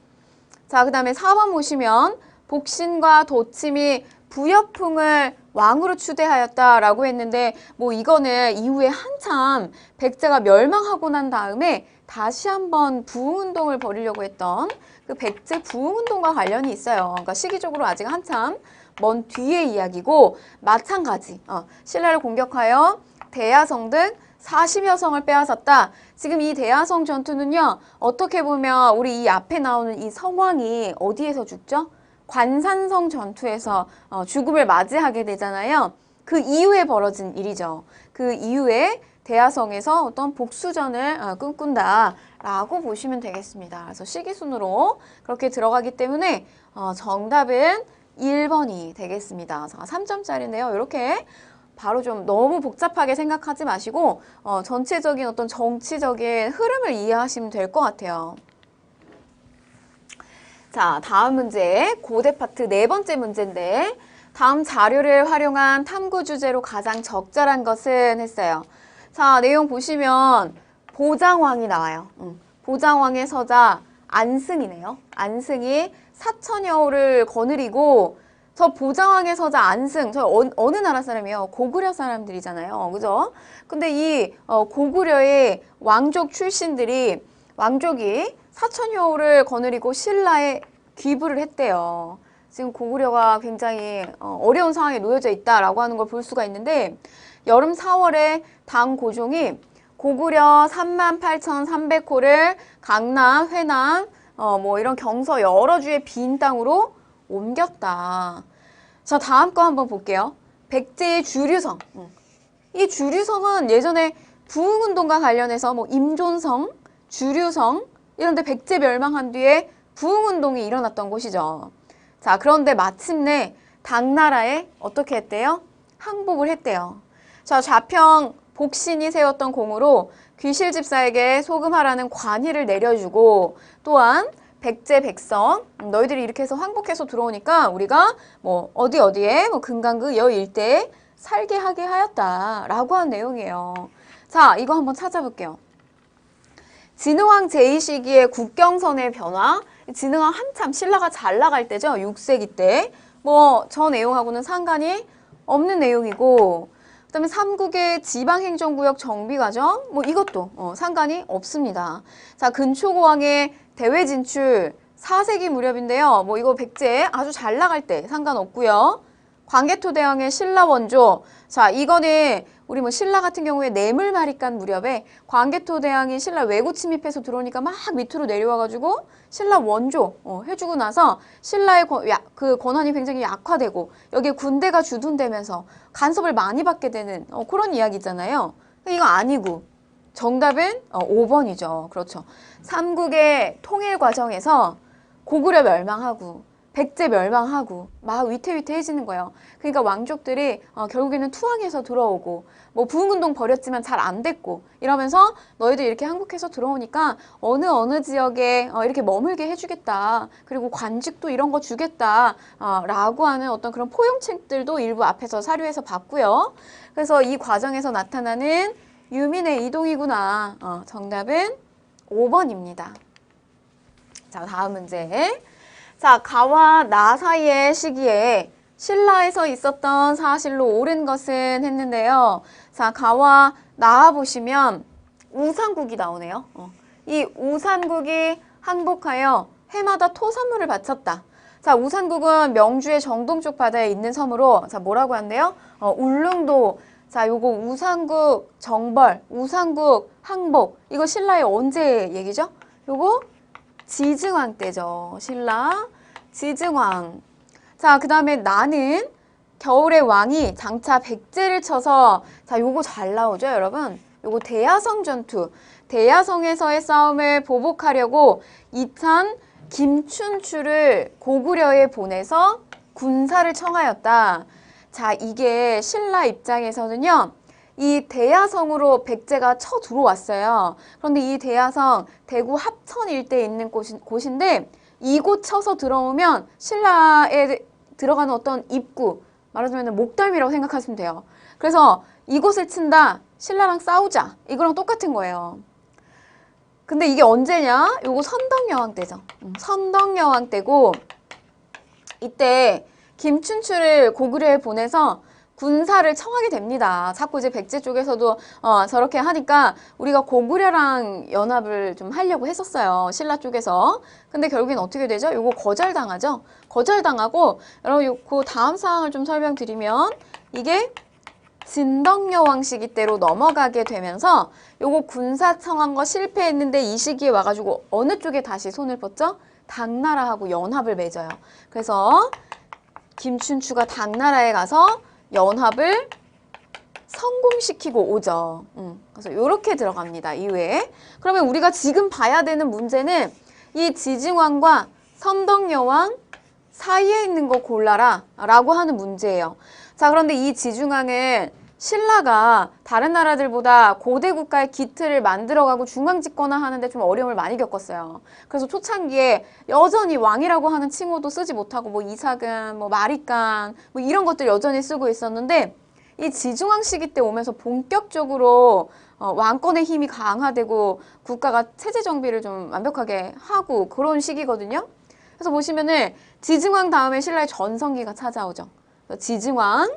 자, 그 다음에 4번 보시면 복신과 도침이 부여풍을 왕으로 추대하였다라고 했는데 뭐 이거는 이후에 한참 백제가 멸망하고 난 다음에 다시 한번 부흥운동을 벌이려고 했던 그 백제 부흥운동과 관련이 있어요. 그러니까 시기적으로 아직 한참 먼 뒤의 이야기고 마찬가지 신라를 공격하여 대야성 등 40여 성을 빼앗았다. 지금 이 대야성 전투는요. 어떻게 보면 우리 이 앞에 나오는 이 성왕이 어디에서 죽죠? 관산성 전투에서 죽음을 맞이하게 되잖아요. 그 이후에 벌어진 일이죠. 그 이후에 대야성에서 어떤 복수전을 꿈꾼다라고 보시면 되겠습니다. 그래서 시기순으로 그렇게 들어가기 때문에 정답은 1번이 되겠습니다. 자, 3점짜리인데요. 이렇게 바로 좀 너무 복잡하게 생각하지 마시고 전체적인 어떤 정치적인 흐름을 이해하시면 될 것 같아요. 자, 다음 문제 고대 파트 네 번째 문제인데 다음 자료를 활용한 탐구 주제로 가장 적절한 것은 했어요. 자, 내용 보시면 보장왕이 나와요. 보장왕의 서자 안승이네요. 안승이 사천여호를 거느리고 저 보장왕의 서자 안승, 저 어느 나라 사람이에요? 고구려 사람들이잖아요. 그죠? 근데 이 고구려의 왕족 출신들이 왕족이 사천여호를 거느리고 신라에 귀부를 했대요. 지금 고구려가 굉장히 어려운 상황에 놓여져 있다라고 하는 걸 볼 수가 있는데 여름 4월에 당 고종이 고구려 38,300호를 강남, 회남, 뭐 이런 경서 여러 주의 빈 땅으로 옮겼다. 자, 다음 거 한번 볼게요. 백제의 주류성. 이 주류성은 예전에 부흥운동과 관련해서 뭐 임존성, 주류성 이런 데 백제 멸망한 뒤에 부흥운동이 일어났던 곳이죠. 자, 그런데 마침내 당나라에 어떻게 했대요? 항복을 했대요. 자, 좌평 복신이 세웠던 공으로 귀실집사에게 소금하라는 관의를 내려주고 또한 백제 백성 너희들이 이렇게 해서 항복해서 들어오니까 우리가 뭐 어디에 뭐 금강그 여 일대에 살게 하게 하였다라고 한 내용이에요. 자, 이거 한번 찾아볼게요. 진흥왕 제2시기의 국경선의 변화. 진흥왕 한참 신라가 잘 나갈 때죠. 6세기 때. 뭐 저 내용하고는 상관이 없는 내용이고 그다음에 삼국의 지방행정구역 정비 과정 뭐 이것도 상관이 없습니다. 자, 근초고왕의 대외 진출 4세기 무렵인데요. 뭐 이거 백제 아주 잘 나갈 때 상관없고요. 광개토대왕의 신라 원조. 자, 이거는 우리 뭐 신라 같은 경우에 뇌물마리간 무렵에 광개토대왕이 신라 외구 침입해서 들어오니까 막 밑으로 내려와가지고 신라 원조 해주고 나서 신라의 그 권한이 굉장히 약화되고 여기에 군대가 주둔되면서 간섭을 많이 받게 되는 그런 이야기잖아요. 이거 아니고 정답은 5번이죠. 그렇죠. 삼국의 통일 과정에서 고구려 멸망하고 백제 멸망하고 막 위태위태해지는 거예요. 그러니까 왕족들이 결국에는 투항해서 들어오고 뭐 부흥운동 벌였지만 잘 안 됐고 이러면서 너희들 이렇게 항복해서 들어오니까 어느 지역에 이렇게 머물게 해주겠다. 그리고 관직도 이런 거 주겠다. 라고 하는 어떤 그런 포용책들도 일부 앞에서 사료에서 봤고요. 그래서 이 과정에서 나타나는 유민의 이동이구나. 정답은 5번입니다. 자, 다음 문제. 자, 가와 나 사이의 시기에 신라에서 있었던 사실로 옳은 것은 했는데요. 자, 가와 나 보시면 우산국이 나오네요. 이 우산국이 항복하여 해마다 토산물을 바쳤다. 자, 우산국은 명주의 정동쪽 바다에 있는 섬으로 자, 뭐라고 한대요? 울릉도. 자, 요거 우산국 정벌, 우산국 항복. 이거 신라의 언제 얘기죠? 요거 지증왕 때죠. 신라 지증왕. 자, 그 다음에 나는 겨울에 왕이 장차 백제를 쳐서 자, 요거 잘 나오죠, 여러분? 요거 대야성 전투. 대야성에서의 싸움을 보복하려고 이찬 김춘추를 고구려에 보내서 군사를 청하였다. 자, 이게 신라 입장에서는요. 이 대야성으로 백제가 쳐 들어왔어요. 그런데 이 대야성 대구 합천 일대에 있는 곳인데 이곳 쳐서 들어오면 신라에 들어가는 어떤 입구, 말하자면 목덜미라고 생각하시면 돼요. 그래서 이곳을 친다, 신라랑 싸우자, 이거랑 똑같은 거예요. 근데 이게 언제냐? 요거 선덕여왕 때죠. 선덕여왕 때고 이때 김춘추를 고구려에 보내서 군사를 청하게 됩니다. 자꾸 이제 백제 쪽에서도 저렇게 하니까 우리가 고구려랑 연합을 좀 하려고 했었어요. 신라 쪽에서. 근데 결국엔 어떻게 되죠? 요거 거절당하죠. 거절당하고 여러분 요거 다음 사항을 좀 설명드리면 이게 진덕여왕 시기 때로 넘어가게 되면서 요거 군사 청한 거 실패했는데 이 시기에 와가지고 어느 쪽에 다시 손을 뻗죠? 당나라하고 연합을 맺어요. 그래서 김춘추가 당나라에 가서 연합을 성공시키고 오죠. 그래서 이렇게 들어갑니다. 이외에. 그러면 우리가 지금 봐야 되는 문제는 이 지증왕과 선덕여왕 사이에 있는 거 골라라 라고 하는 문제예요. 자, 그런데 이 지증왕은 신라가 다른 나라들보다 고대 국가의 기틀을 만들어가고 중앙집권화 하는데 좀 어려움을 많이 겪었어요. 그래서 초창기에 여전히 왕이라고 하는 칭호도 쓰지 못하고 뭐 이삭은, 뭐 마리깐, 뭐 이런 것들 여전히 쓰고 있었는데 이 지중왕 시기 때 오면서 본격적으로 왕권의 힘이 강화되고 국가가 체제 정비를 좀 완벽하게 하고 그런 시기거든요. 그래서 보시면은 지증왕 다음에 신라의 전성기가 찾아오죠. 지증왕,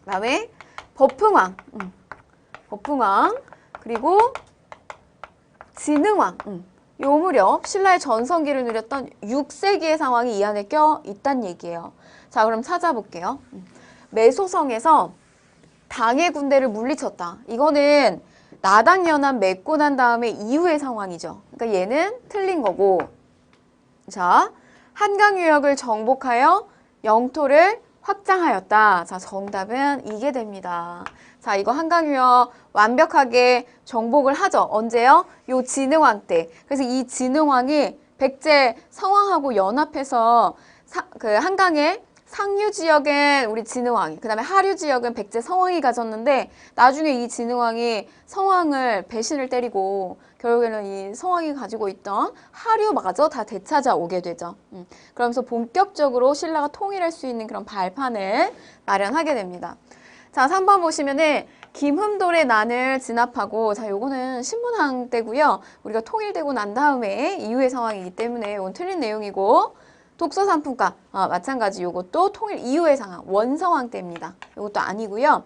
그다음에 법흥왕, 법흥왕, 그리고 진흥왕. 요 무렵 신라의 전성기를 누렸던 6세기의 상황이 이 안에 껴 있단 얘기예요. 자, 그럼 찾아볼게요. 매소성에서 당의 군대를 물리쳤다. 이거는 나당연합 맺고 난 다음에 이후의 상황이죠. 그러니까 얘는 틀린 거고. 자, 한강 유역을 정복하여 영토를 확장하였다. 자, 정답은 이게 됩니다. 자, 이거 한강 유역 완벽하게 정복을 하죠. 언제요? 요 진흥왕 때. 그래서 이 진흥왕이 백제 성왕하고 연합해서 그 한강에 상류 지역은 우리 진흥왕이, 그 다음에 하류 지역은 백제 성왕이 가졌는데 나중에 이 진흥왕이 성왕을 배신을 때리고 결국에는 이 성왕이 가지고 있던 하류마저 다 되찾아오게 되죠. 그러면서 본격적으로 신라가 통일할 수 있는 그런 발판을 마련하게 됩니다. 자, 3번 보시면은 김흠돌의 난을 진압하고, 자, 요거는 신문왕 때고요. 우리가 통일되고 난 다음에 이후의 상황이기 때문에 이건 틀린 내용이고, 독서상품가 마찬가지 요것도 통일 이후의 상황, 원성왕 때입니다. 요것도 아니고요.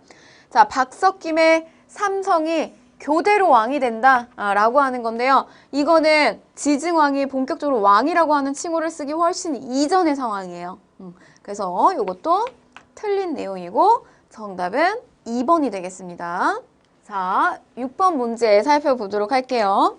자, 박석김의 삼성이 교대로 왕이 된다 라고 하는 건데요. 이거는 지증왕이 본격적으로 왕이라고 하는 칭호를 쓰기 훨씬 이전의 상황이에요. 그래서 요것도 틀린 내용이고 정답은 2번이 되겠습니다. 자, 6번 문제 살펴보도록 할게요.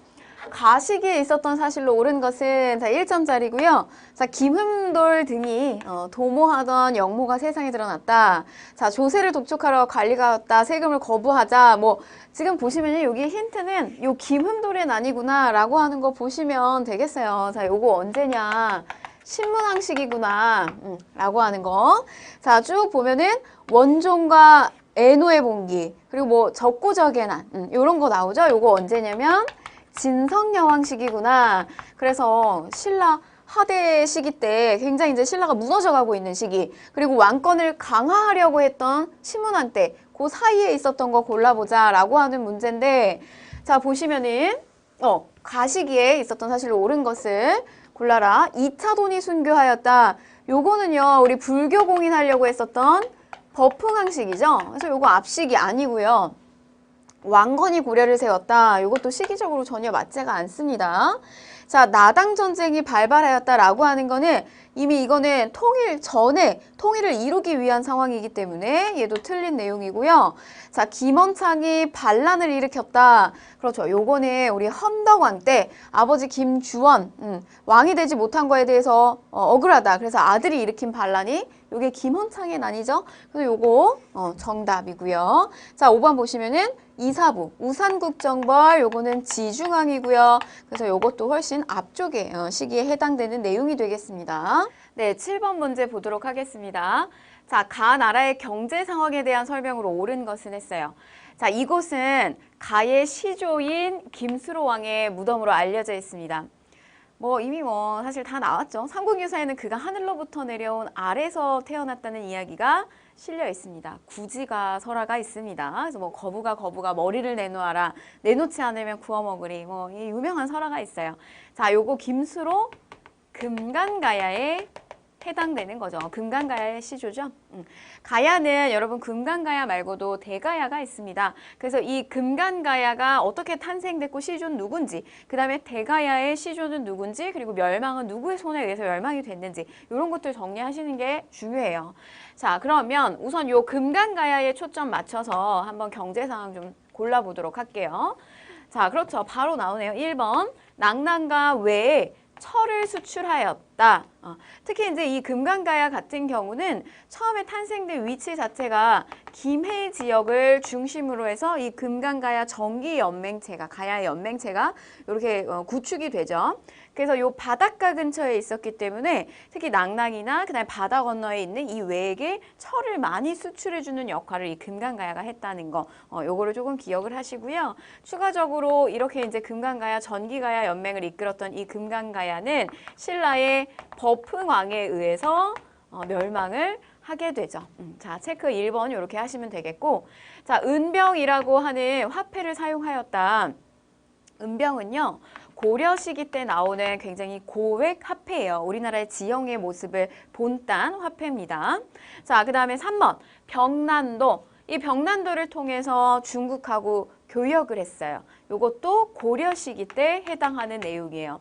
가시기에 있었던 사실로 옳은 것은 자 1점짜리고요. 자, 김흠돌 등이 도모하던 영모가 세상에 드러났다. 자, 조세를 독촉하러 관리가 왔다. 세금을 거부하자. 뭐 지금 보시면요, 여기 힌트는 요 김흠돌의 난이구나 라고 하는 거 보시면 되겠어요. 자, 요거 언제냐? 신문항식이구나 라고 하는 거. 자, 쭉 보면은 원종과 애노의 봉기 그리고 뭐 적고적애난 이런 거 나오죠. 요거 언제냐면 진성여왕식이구나. 그래서 신라 하대 시기 때 굉장히 이제 신라가 무너져가고 있는 시기 그리고 왕권을 강화하려고 했던 신문왕 때 그 사이에 있었던 거 골라보자 라고 하는 문제인데 자 보시면은 가시기에 있었던 사실로 옳은 것을 골라라. 2차 돈이 순교하였다. 요거는요 우리 불교 공인하려고 했었던 법흥항식이죠. 그래서 요거 앞식이 아니고요. 왕건이 고려를 세웠다. 이것도 시기적으로 전혀 맞지가 않습니다. 자, 나당 전쟁이 발발하였다라고 하는 거는 이미 이거는 통일 전에 통일을 이루기 위한 상황이기 때문에 얘도 틀린 내용이고요. 자, 김원창이 반란을 일으켰다. 그렇죠. 요거는 우리 헌덕왕 때 아버지 김주원 왕이 되지 못한 거에 대해서 억울하다. 그래서 아들이 일으킨 반란이 요게 김헌창의 난이죠. 그래서 요거 정답이고요. 자, 5번 보시면은 이사부, 우산국정벌 요거는 지중왕이고요. 그래서 요것도 훨씬 앞쪽에 시기에 해당되는 내용이 되겠습니다. 네, 7번 문제 보도록 하겠습니다. 자, 가 나라의 경제 상황에 대한 설명으로 옳은 것은 했어요. 자, 이곳은 가의 시조인 김수로 왕의 무덤으로 알려져 있습니다. 이미 사실 다 나왔죠. 삼국유사에는 그가 하늘로부터 내려온 알에서 태어났다는 이야기가 실려 있습니다. 구지가 설화가 있습니다. 그래서 거부가 머리를 내놓아라. 내놓지 않으면 구워 먹으리. 이 유명한 설화가 있어요. 자, 요거 김수로 금강가야에 해당되는 거죠. 금강가야의 시조죠. 가야는 여러분 금강가야 말고도 대가야가 있습니다. 그래서 이 금강가야가 어떻게 탄생됐고 시조는 누군지, 그 다음에 대가야의 시조는 누군지, 그리고 멸망은 누구의 손에 의해서 멸망이 됐는지 이런 것들 정리하시는 게 중요해요. 자, 그러면 우선 요 금강가야에 초점 맞춰서 한번 경제 상황 좀 골라보도록 할게요. 자, 그렇죠. 바로 나오네요. 1번 낙랑과 외에 철을 수출하였다. 특히 이제 이 금강가야 같은 경우는 처음에 탄생된 위치 자체가 김해 지역을 중심으로 해서 이 금강가야 정기연맹체가 가야 연맹체가 이렇게 구축이 되죠. 그래서 요 바닷가 근처에 있었기 때문에 특히 낙랑이나 그다음에 바다 건너에 있는 이 외에게 철을 많이 수출해주는 역할을 이 금강가야가 했다는 거, 요거를 조금 기억을 하시고요. 추가적으로 이렇게 이제 금강가야 전기가야 연맹을 이끌었던 이 금강가야는 신라의 법흥왕에 의해서 멸망을 하게 되죠. 자, 체크 1번 이렇게 하시면 되겠고, 자, 은병이라고 하는 화폐를 사용하였다. 은병은요, 고려 시기 때 나오는 굉장히 고액 화폐예요. 우리나라의 지형의 모습을 본딴 화폐입니다. 자, 그 다음에 3번 병난도. 이 병난도를 통해서 중국하고 교역을 했어요. 이것도 고려 시기 때 해당하는 내용이에요.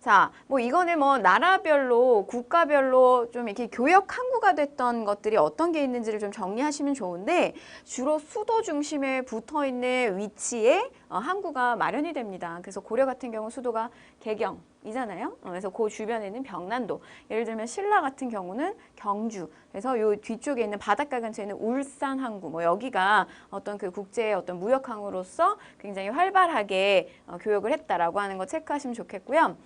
자, 이거는 나라별로 국가별로 좀 이렇게 교역 항구가 됐던 것들이 어떤 게 있는지를 좀 정리하시면 좋은데 주로 수도 중심에 붙어 있는 위치에 항구가 마련이 됩니다. 그래서 고려 같은 경우 수도가 개경이잖아요. 그래서 그 주변에는 병난도, 예를 들면 신라 같은 경우는 경주, 그래서 요 뒤쪽에 있는 바닷가 근처에는 울산 항구, 여기가 어떤 그 국제의 어떤 무역 항으로서 굉장히 활발하게 교역을 했다라고 하는 거 체크하시면 좋겠고요.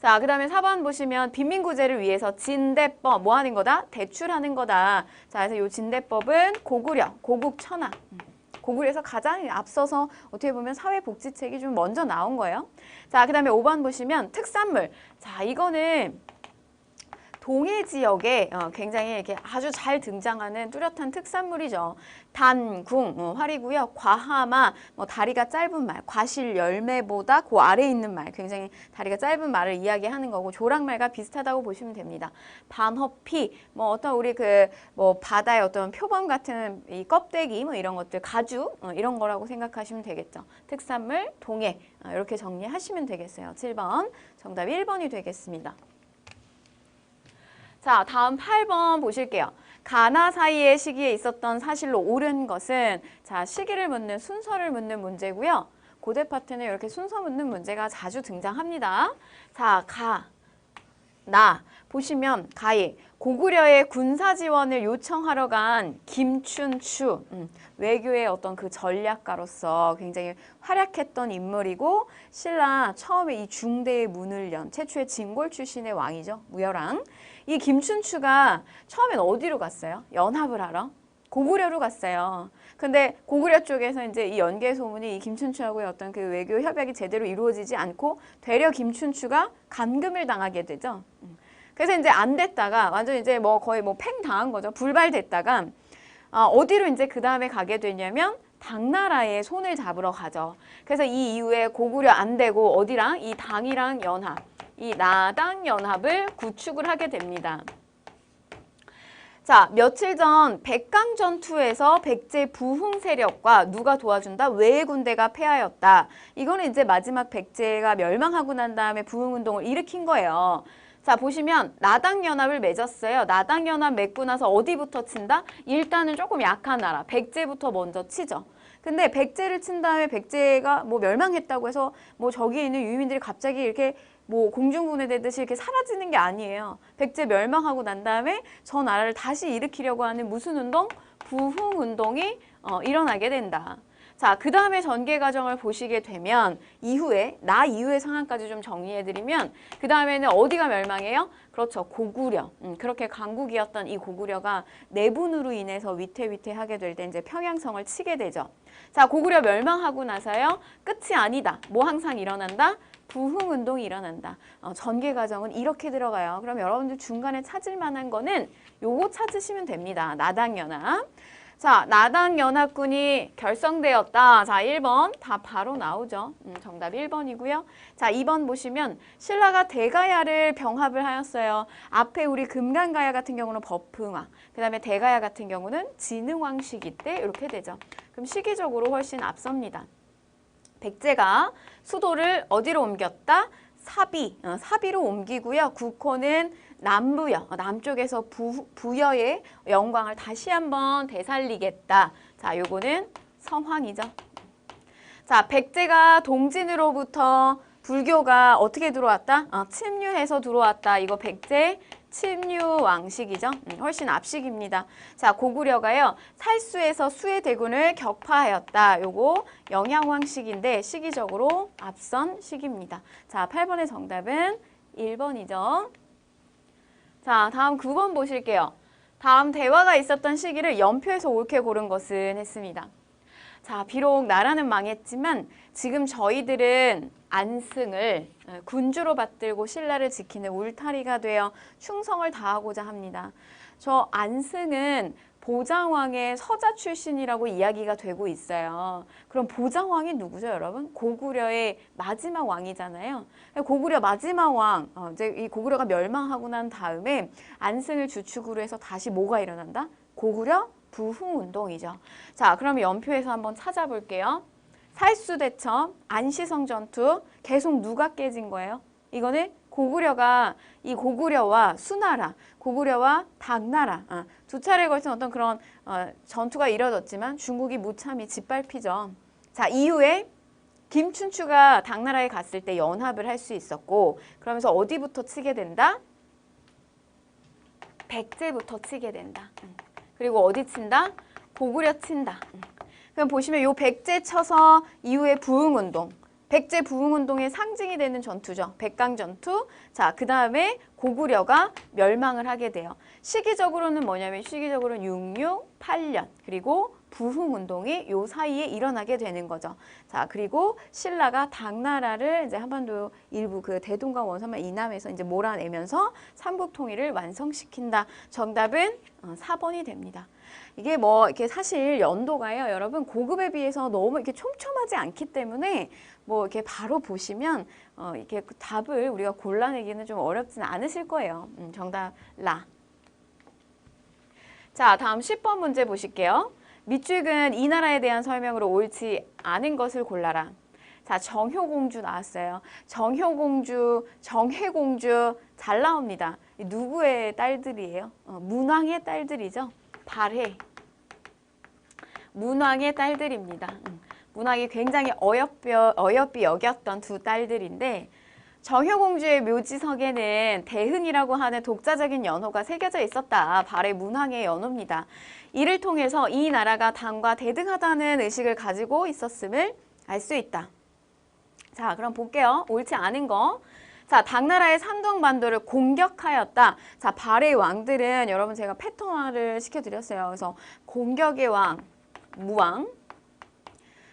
자, 그 다음에 4번 보시면 빈민구제를 위해서 진대법, 뭐 하는 거다? 대출하는 거다. 자, 그래서 요 진대법은 고구려, 고국천하. 고구려에서 가장 앞서서 어떻게 보면 사회복지책이 좀 먼저 나온 거예요. 자, 그 다음에 5번 보시면 특산물. 자, 이거는 동해 지역에 굉장히 이렇게 아주 잘 등장하는 뚜렷한 특산물이죠. 단궁, 활이고요. 과하마, 다리가 짧은 말, 과실 열매보다 그 아래에 있는 말, 굉장히 다리가 짧은 말을 이야기하는 거고 조랑말과 비슷하다고 보시면 됩니다. 반허피, 어떤 우리 바다의 어떤 표범 같은 이 껍데기, 이런 것들, 가죽, 이런 거라고 생각하시면 되겠죠. 특산물, 동해, 이렇게 정리하시면 되겠어요. 7번, 정답 1번이 되겠습니다. 자, 다음 8번 보실게요. 가나 사이의 시기에 있었던 사실로 옳은 것은, 자, 시기를 묻는 순서를 묻는 문제고요. 고대 파트는 이렇게 순서 묻는 문제가 자주 등장합니다. 자, 나 보시면 가히 고구려의 군사 지원을 요청하러 간 김춘추, 외교의 어떤 그 전략가로서 굉장히 활약했던 인물이고 신라 처음에 이 중대의 문을 연 최초의 진골 출신의 왕이죠. 무열왕. 이 김춘추가 처음엔 어디로 갔어요? 연합을 하러? 고구려로 갔어요. 근데 고구려 쪽에서 이제 이 연개 소문이 이 김춘추하고의 어떤 그 외교 협약이 제대로 이루어지지 않고 되려 김춘추가 감금을 당하게 되죠. 그래서 이제 안 됐다가 완전 이제 뭐 거의 뭐 팽 당한 거죠. 불발됐다가 어디로 이제 그 다음에 가게 되냐면 당나라의 손을 잡으러 가죠. 그래서 이 이후에 고구려 안 되고 어디랑 이 당이랑 연합, 이 나당 연합을 구축을 하게 됩니다. 자, 며칠 전 백강 전투에서 백제 부흥 세력과 누가 도와준다? 외의 군대가 패하였다. 이거는 이제 마지막 백제가 멸망하고 난 다음에 부흥 운동을 일으킨 거예요. 자, 보시면 나당연합을 맺었어요. 나당연합 맺고 나서 어디부터 친다? 일단은 조금 약한 나라, 백제부터 먼저 치죠. 근데 백제를 친 다음에 백제가 뭐 멸망했다고 해서 뭐 저기에 있는 유민들이 갑자기 이렇게 뭐 공중분해되듯이 이렇게 사라지는 게 아니에요. 백제 멸망하고 난 다음에 저 나라를 다시 일으키려고 하는 무슨 운동? 부흥운동이 일어나게 된다. 자, 그 다음에 전개 과정을 보시게 되면 이후에 이후의 상황까지 좀 정리해드리면 그 다음에는 어디가 멸망해요? 그렇죠. 고구려. 그렇게 강국이었던 이 고구려가 내분으로 인해서 위태위태하게 될 때 이제 평양성을 치게 되죠. 자, 고구려 멸망하고 나서요. 끝이 아니다. 뭐 항상 일어난다? 부흥운동이 일어난다. 전개 과정은 이렇게 들어가요. 그럼 여러분들 중간에 찾을 만한 거는 요거 찾으시면 됩니다. 나당연합. 자, 나당연합군이 결성되었다. 자, 1번 다 바로 나오죠. 정답 1번이고요. 자, 2번 보시면 신라가 대가야를 병합을 하였어요. 앞에 우리 금강가야 같은 경우는 법흥왕, 그 다음에 대가야 같은 경우는 진흥왕 시기 때 이렇게 되죠. 그럼 시기적으로 훨씬 앞섭니다. 백제가 수도를 어디로 옮겼다? 사비로 옮기고요. 국호는 남부여, 남쪽에서 부여의 영광을 다시 한번 되살리겠다. 자, 요거는 성황이죠. 자, 백제가 동진으로부터 불교가 어떻게 들어왔다? 침유해서 들어왔다. 이거 백제 침유 왕식이죠. 훨씬 앞식입니다. 자, 고구려가요. 살수에서 수의 대군을 격파하였다. 요거 영양왕식인데 시기적으로 앞선 시기입니다. 자, 8번의 정답은 1번이죠. 자, 다음 9번 보실게요. 다음 대화가 있었던 시기를 연표에서 옳게 고른 것은 했습니다. 자, 비록 나라는 망했지만 지금 저희들은 안승을 군주로 받들고 신라를 지키는 울타리가 되어 충성을 다하고자 합니다. 저 안승은 보장왕의 서자 출신이라고 이야기가 되고 있어요. 그럼 보장왕이 누구죠, 여러분? 고구려의 마지막 왕이잖아요. 고구려 마지막 왕, 이제 이 고구려가 멸망하고 난 다음에 안승을 주축으로 해서 다시 뭐가 일어난다? 고구려 부흥운동이죠. 자, 그럼 연표에서 한번 찾아볼게요. 살수대첩, 안시성 전투, 계속 누가 깨진 거예요? 이거는 고구려가 이 고구려와 수나라, 고구려와 당나라 두 차례에 걸친 어떤 그런 전투가 이뤄졌지만 중국이 무참히 짓밟히죠. 자, 이후에 김춘추가 당나라에 갔을 때 연합을 할 수 있었고 그러면서 어디부터 치게 된다? 백제부터 치게 된다. 그리고 어디 친다? 고구려 친다. 그럼 보시면 요 백제 쳐서 이후에 부흥운동. 백제 부흥운동의 상징이 되는 전투죠. 백강전투. 자, 그 다음에 고구려가 멸망을 하게 돼요. 시기적으로는 뭐냐면 시기적으로는 668년 그리고 부흥운동이 요 사이에 일어나게 되는 거죠. 자, 그리고 신라가 당나라를 이제 한반도 일부 그 대동강 원산만 이남에서 이제 몰아내면서 삼국 통일을 완성시킨다. 정답은 4번이 됩니다. 이게 뭐 이렇게 사실 연도가요, 여러분 고급에 비해서 너무 이렇게 촘촘하지 않기 때문에 뭐 이렇게 바로 보시면 이렇게 답을 우리가 골라내기는 좀 어렵지는 않으실 거예요. 정답 라. 자, 다음 10번 문제 보실게요. 밑줄은 이 나라에 대한 설명으로 옳지 않은 것을 골라라. 자, 정효공주 나왔어요. 정효공주, 정혜공주 잘 나옵니다. 누구의 딸들이에요? 문왕의 딸들이죠. 발해. 문왕의 딸들입니다. 문왕이 굉장히 어여삐 여겼던 두 딸들인데 정효공주의 묘지석에는 대흥이라고 하는 독자적인 연호가 새겨져 있었다. 발해 문항의 연호입니다. 이를 통해서 이 나라가 당과 대등하다는 의식을 가지고 있었음을 알 수 있다. 자, 그럼 볼게요. 옳지 않은 거. 자, 당나라의 산둥반도를 공격하였다. 자, 발해의 왕들은 여러분 제가 패턴화를 시켜드렸어요. 그래서 공격의 왕, 무왕.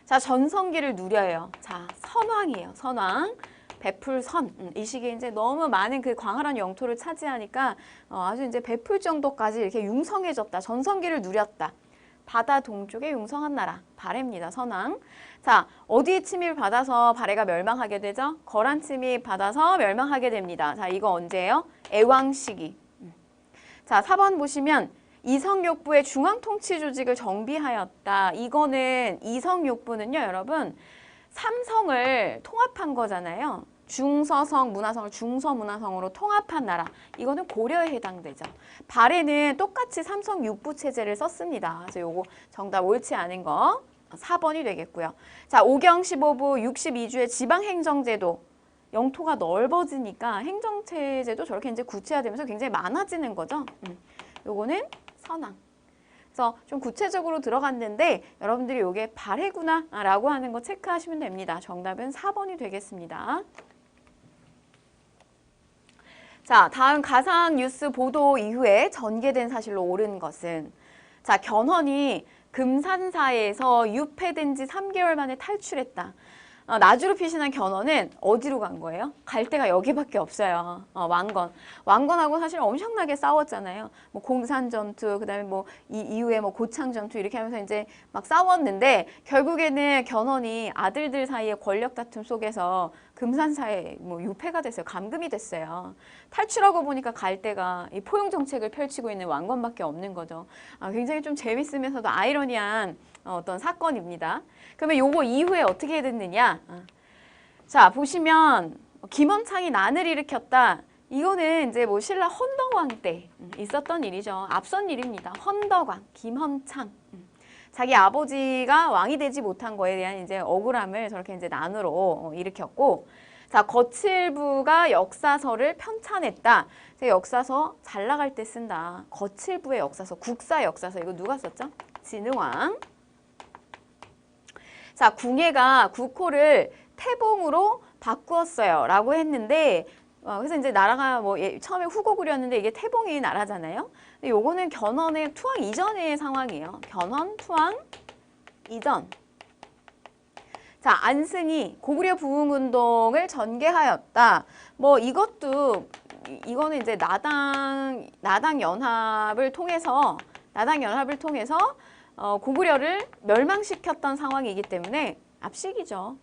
자, 전성기를 누려요. 자, 선왕이에요. 선왕. 베풀선. 이 시기에 이제 너무 많은 그 광활한 영토를 차지하니까 아주 이제 베풀 정도까지 이렇게 융성해졌다. 전성기를 누렸다. 바다 동쪽에 융성한 나라. 발해입니다. 선왕. 자, 어디에 침입을 받아서 발해가 멸망하게 되죠? 거란 침입 받아서 멸망하게 됩니다. 자, 이거 언제예요? 애왕 시기. 자, 4번 보시면 이성욕부의 중앙통치 조직을 정비하였다. 이거는 이성욕부는요, 여러분. 삼성을 통합한 거잖아요. 중서성, 문화성을 중서문화성으로 통합한 나라. 이거는 고려에 해당되죠. 발해는 똑같이 삼성 육부 체제를 썼습니다. 그래서 요거 정답 옳지 않은 거 4번이 되겠고요. 자, 오경 15부 62주의 지방행정제도. 영토가 넓어지니까 행정체제도 저렇게 이제 구체화되면서 굉장히 많아지는 거죠. 요거는 선왕. 그래서 좀 구체적으로 들어갔는데 여러분들이 요게 발해구나 라고 하는 거 체크하시면 됩니다. 정답은 4번이 되겠습니다. 자, 다음 가상 뉴스 보도 이후에 전개된 사실로 옳은 것은 자, 견훤이 금산사에서 유폐된 지 3개월 만에 탈출했다. 나주로 피신한 견훤은 어디로 간 거예요? 갈 데가 여기밖에 없어요. 왕건. 왕건하고 사실 엄청나게 싸웠잖아요. 뭐 공산 전투, 그다음에 뭐 이후에 뭐 고창 전투 이렇게 하면서 이제 막 싸웠는데 결국에는 견훤이 아들들 사이의 권력 다툼 속에서 금산사에 뭐 유폐가 됐어요. 감금이 됐어요. 탈출하고 보니까 갈 데가 이 포용 정책을 펼치고 있는 왕건밖에 없는 거죠. 굉장히 좀 재밌으면서도 아이러니한 어떤 사건입니다. 그러면 요거 이후에 어떻게 됐느냐? 자, 보시면 김헌창이 난을 일으켰다. 이거는 이제 뭐 신라 헌덕왕 때 있었던 일이죠. 앞선 일입니다. 헌덕왕, 김헌창. 자기 아버지가 왕이 되지 못한 거에 대한 이제 억울함을 저렇게 이제 난으로 일으켰고, 자, 거칠부가 역사서를 편찬했다. 역사서 잘 나갈 때 쓴다. 거칠부의 역사서, 국사 역사서 이거 누가 썼죠? 진흥왕. 자, 궁예가 국호를 태봉으로 바꾸었어요. 라고 했는데, 그래서 이제 나라가 뭐 처음에 후고구려였는데 이게 태봉이 나라잖아요. 근데 요거는 견훤의 투항 이전의 상황이에요. 견훤 투항 이전. 자, 안승이 고구려 부흥운동을 전개하였다. 뭐 이것도 이거는 이제 나당 연합을 통해서 고구려를 멸망시켰던 상황이기 때문에 압식이죠.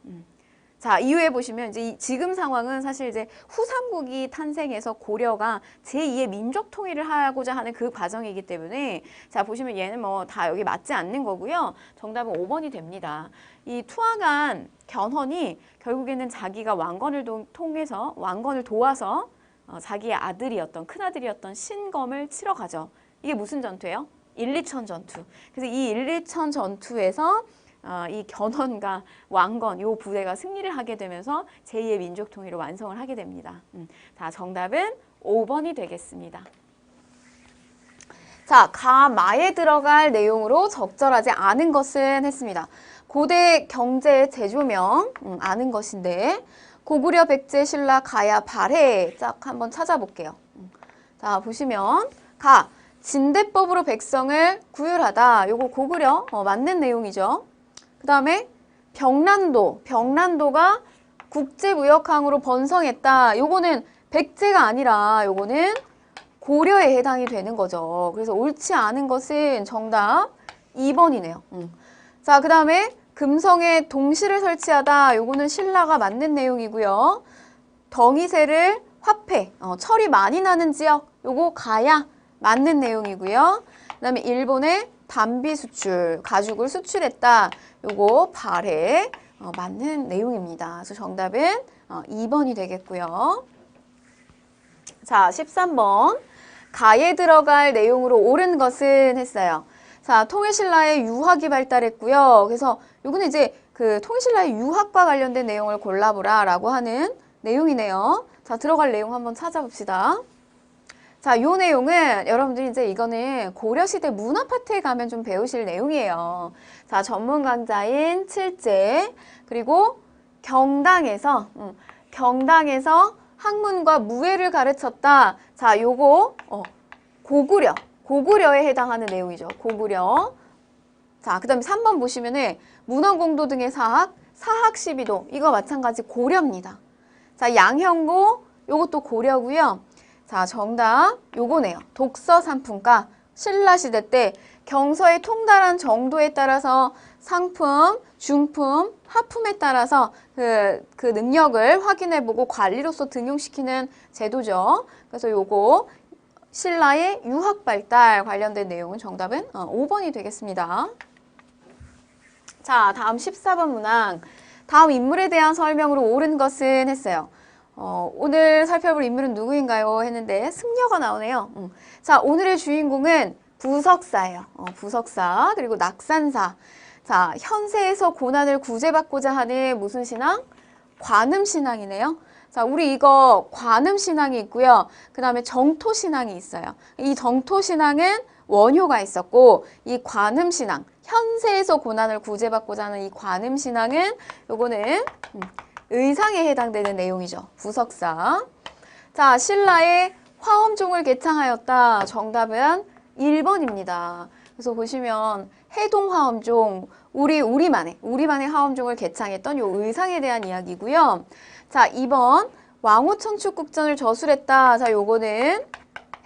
자, 이후에 보시면 이제 지금 상황은 사실 이제 후삼국이 탄생해서 고려가 제2의 민족 통일을 하고자 하는 그 과정이기 때문에 자, 보시면 얘는 뭐 다 여기 맞지 않는 거고요. 정답은 5번이 됩니다. 이 투항한 견훤이 결국에는 자기가 왕건을 통해서 왕건을 도와서 자기의 아들이었던 큰아들이었던 신검을 치러 가죠. 이게 무슨 전투예요? 일리천 전투. 그래서 이 일리천 전투에서 이 견훤과 왕건 요 부대가 승리를 하게 되면서 제2의 민족 통일을 완성을 하게 됩니다. 자, 정답은 5번이 되겠습니다. 자, 가마에 들어갈 내용으로 적절하지 않은 것은 했습니다. 고대 경제 제조명 아는 것인데 고구려 백제 신라 가야 발해 쫙 한번 찾아볼게요. 자, 보시면 가 진대법으로 백성을 구휼하다. 요거 고구려 맞는 내용이죠. 그 다음에 병란도가 국제무역항으로 번성했다. 요거는 백제가 아니라 요거는 고려에 해당이 되는 거죠. 그래서 옳지 않은 것은 정답 2번이네요. 자, 그 다음에 금성에 동시를 설치하다. 요거는 신라가 맞는 내용이고요. 덩이새를 화폐, 철이 많이 나는 지역. 요거 가야 맞는 내용이고요. 그 다음에 일본의 담비 수출, 가죽을 수출했다. 요거 발해 맞는 내용입니다. 그래서 정답은 2번이 되겠고요. 자, 13번. 가에 들어갈 내용으로 옳은 것은 했어요. 자, 통일신라의 유학이 발달했고요. 그래서 요거는 이제 그 통일신라의 유학과 관련된 내용을 골라보라 라고 하는 내용이네요. 자, 들어갈 내용 한번 찾아봅시다. 자, 요 내용은 여러분들이 이제 이거는 고려시대 문화 파트에 가면 좀 배우실 내용이에요. 자, 전문 강좌인 칠제, 그리고 경당에서 학문과 무예를 가르쳤다. 자, 요거 고구려에 해당하는 내용이죠. 고구려. 자, 그 다음에 3번 보시면은 문헌공도 등의 사학 시비도, 이거 마찬가지 고려입니다. 자, 양형고, 요것도 고려고요. 자, 정답 요거네요. 독서 상품가. 신라시대 때 경서의 통달한 정도에 따라서 상품, 중품, 하품에 따라서 그 능력을 확인해보고 관리로서 등용시키는 제도죠. 그래서 요거 신라의 유학 발달 관련된 내용은 정답은 5번이 되겠습니다. 자, 다음 14번 문항. 다음 인물에 대한 설명으로 옳은 것은 했어요. 오늘 살펴볼 인물은 누구인가요? 했는데 승려가 나오네요. 자, 오늘의 주인공은 부석사예요. 부석사, 그리고 낙산사. 자, 현세에서 고난을 구제받고자 하는 무슨 신앙? 관음신앙이네요. 자, 우리 이거 관음신앙이 있고요. 그 다음에 정토신앙이 있어요. 이 정토신앙은 원효가 있었고, 이 관음신앙, 현세에서 고난을 구제받고자 하는 이 관음신앙은 요거는 의상에 해당되는 내용이죠. 부석사. 자, 신라의 화엄종을 개창하였다. 정답은 1번입니다. 그래서 보시면 해동화엄종, 우리만의 화엄종을 개창했던 요 의상에 대한 이야기고요. 자, 2번 왕후천축국전을 저술했다. 자, 요거는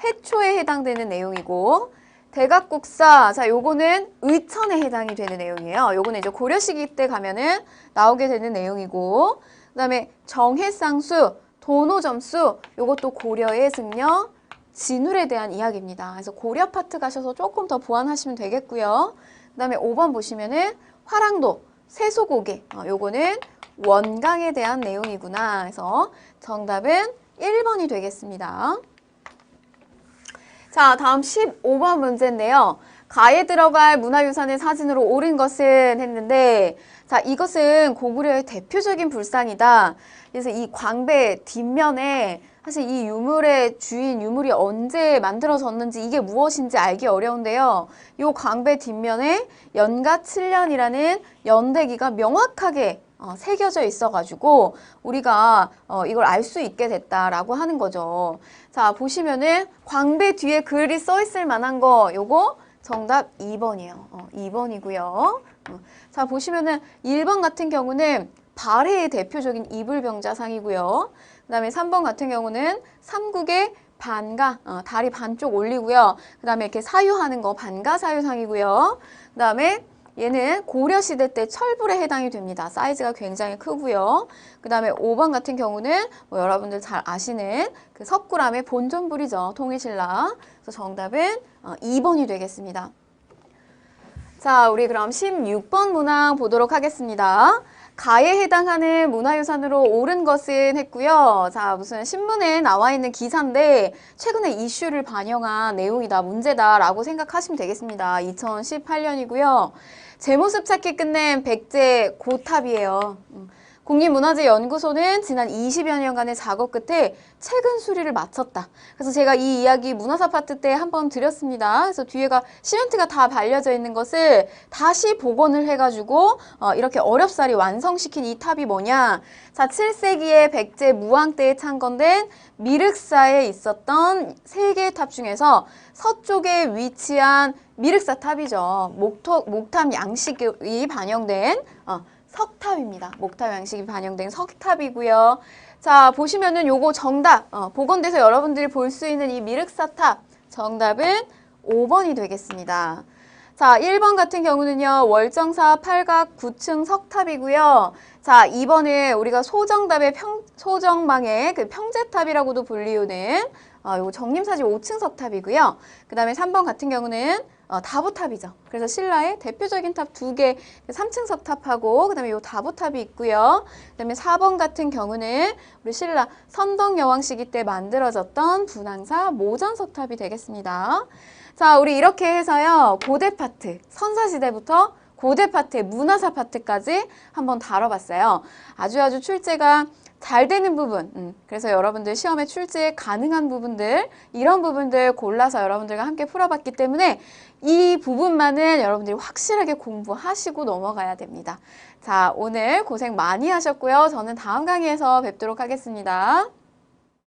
해초에 해당되는 내용이고, 대각국사, 자, 요거는 의천에 해당이 되는 내용이에요. 요거는 이제 고려 시기 때 가면은 나오게 되는 내용이고, 그 다음에 정해쌍수, 도노점수, 요것도 고려의 승려, 진울에 대한 이야기입니다. 그래서 고려 파트 가셔서 조금 더 보완하시면 되겠고요. 그 다음에 5번 보시면은 화랑도, 세소고개, 요거는 원강에 대한 내용이구나. 그래서 정답은 1번이 되겠습니다. 자, 다음 15번 문제인데요. 가에 들어갈 문화유산의 사진으로 옳은 것은 했는데, 자, 이것은 고구려의 대표적인 불상이다. 그래서 이 광배 뒷면에 사실 이 유물의 주인, 유물이 언제 만들어졌는지 이게 무엇인지 알기 어려운데요. 이 광배 뒷면에 연가 7년이라는 연대기가 명확하게 새겨져 있어가지고 우리가 이걸 알 수 있게 됐다라고 하는 거죠. 자, 보시면은 광배 뒤에 글이 써 있을 만한 거 요거 정답 2번이에요. 2번이고요. 자, 보시면은 1번 같은 경우는 발해의 대표적인 이불병자상이고요. 그 다음에 3번 같은 경우는 삼국의 반가, 다리 반쪽 올리고요. 그 다음에 이렇게 사유하는 거 반가사유상이고요. 그 다음에 얘는 고려시대 때 철불에 해당이 됩니다. 사이즈가 굉장히 크고요. 그 다음에 5번 같은 경우는 뭐 여러분들 잘 아시는 그 석굴암의 본전불이죠. 통일신라. 그래서 정답은 2번이 되겠습니다. 자, 우리 그럼 16번 문항 보도록 하겠습니다. 가에 해당하는 문화유산으로 옳은 것은 했고요. 자, 무슨 신문에 나와 있는 기사인데 최근에 이슈를 반영한 내용이다, 문제다라고 생각하시면 되겠습니다. 2018년이고요. 제 모습 찾기 끝낸 백제 고탑이에요. 국립문화재연구소는 지난 20여 년간의 작업 끝에 최근 수리를 마쳤다. 그래서 제가 이 이야기 문화사 파트 때 한번 드렸습니다. 그래서 뒤에가 시멘트가 다 발려져 있는 것을 다시 복원을 해가지고 이렇게 어렵사리 완성시킨 이 탑이 뭐냐. 자, 7세기의 백제 무왕 때에 창건된 미륵사에 있었던 3개의 탑 중에서 서쪽에 위치한 미륵사 탑이죠. 목탑 양식이 반영된 석탑입니다. 목탑 양식이 반영된 석탑이고요. 자, 보시면은 요거 정답, 복원돼서 여러분들이 볼 수 있는 이 미륵사탑, 정답은 5번이 되겠습니다. 자, 1번 같은 경우는요, 월정사 팔각 9층 석탑이고요. 자, 2번은 우리가 소정방의 그 평제탑이라고도 불리우는 요 정림사지 5층 석탑이고요. 그 다음에 3번 같은 경우는 다보탑이죠. 그래서 신라의 대표적인 탑 2개, 3층 석탑하고 그 다음에 요 다보탑이 있고요. 그 다음에 4번 같은 경우는 우리 신라 선덕여왕 시기 때 만들어졌던 분황사 모전석탑이 되겠습니다. 자, 우리 이렇게 해서요, 고대 파트, 선사시대부터 고대 파트, 문화사 파트까지 한번 다뤄봤어요. 아주 출제가 잘 되는 부분, 그래서 여러분들 시험에 출제 가능한 부분들, 이런 부분들 골라서 여러분들과 함께 풀어봤기 때문에 이 부분만은 여러분들이 확실하게 공부하시고 넘어가야 됩니다. 자, 오늘 고생 많이 하셨고요. 저는 다음 강의에서 뵙도록 하겠습니다.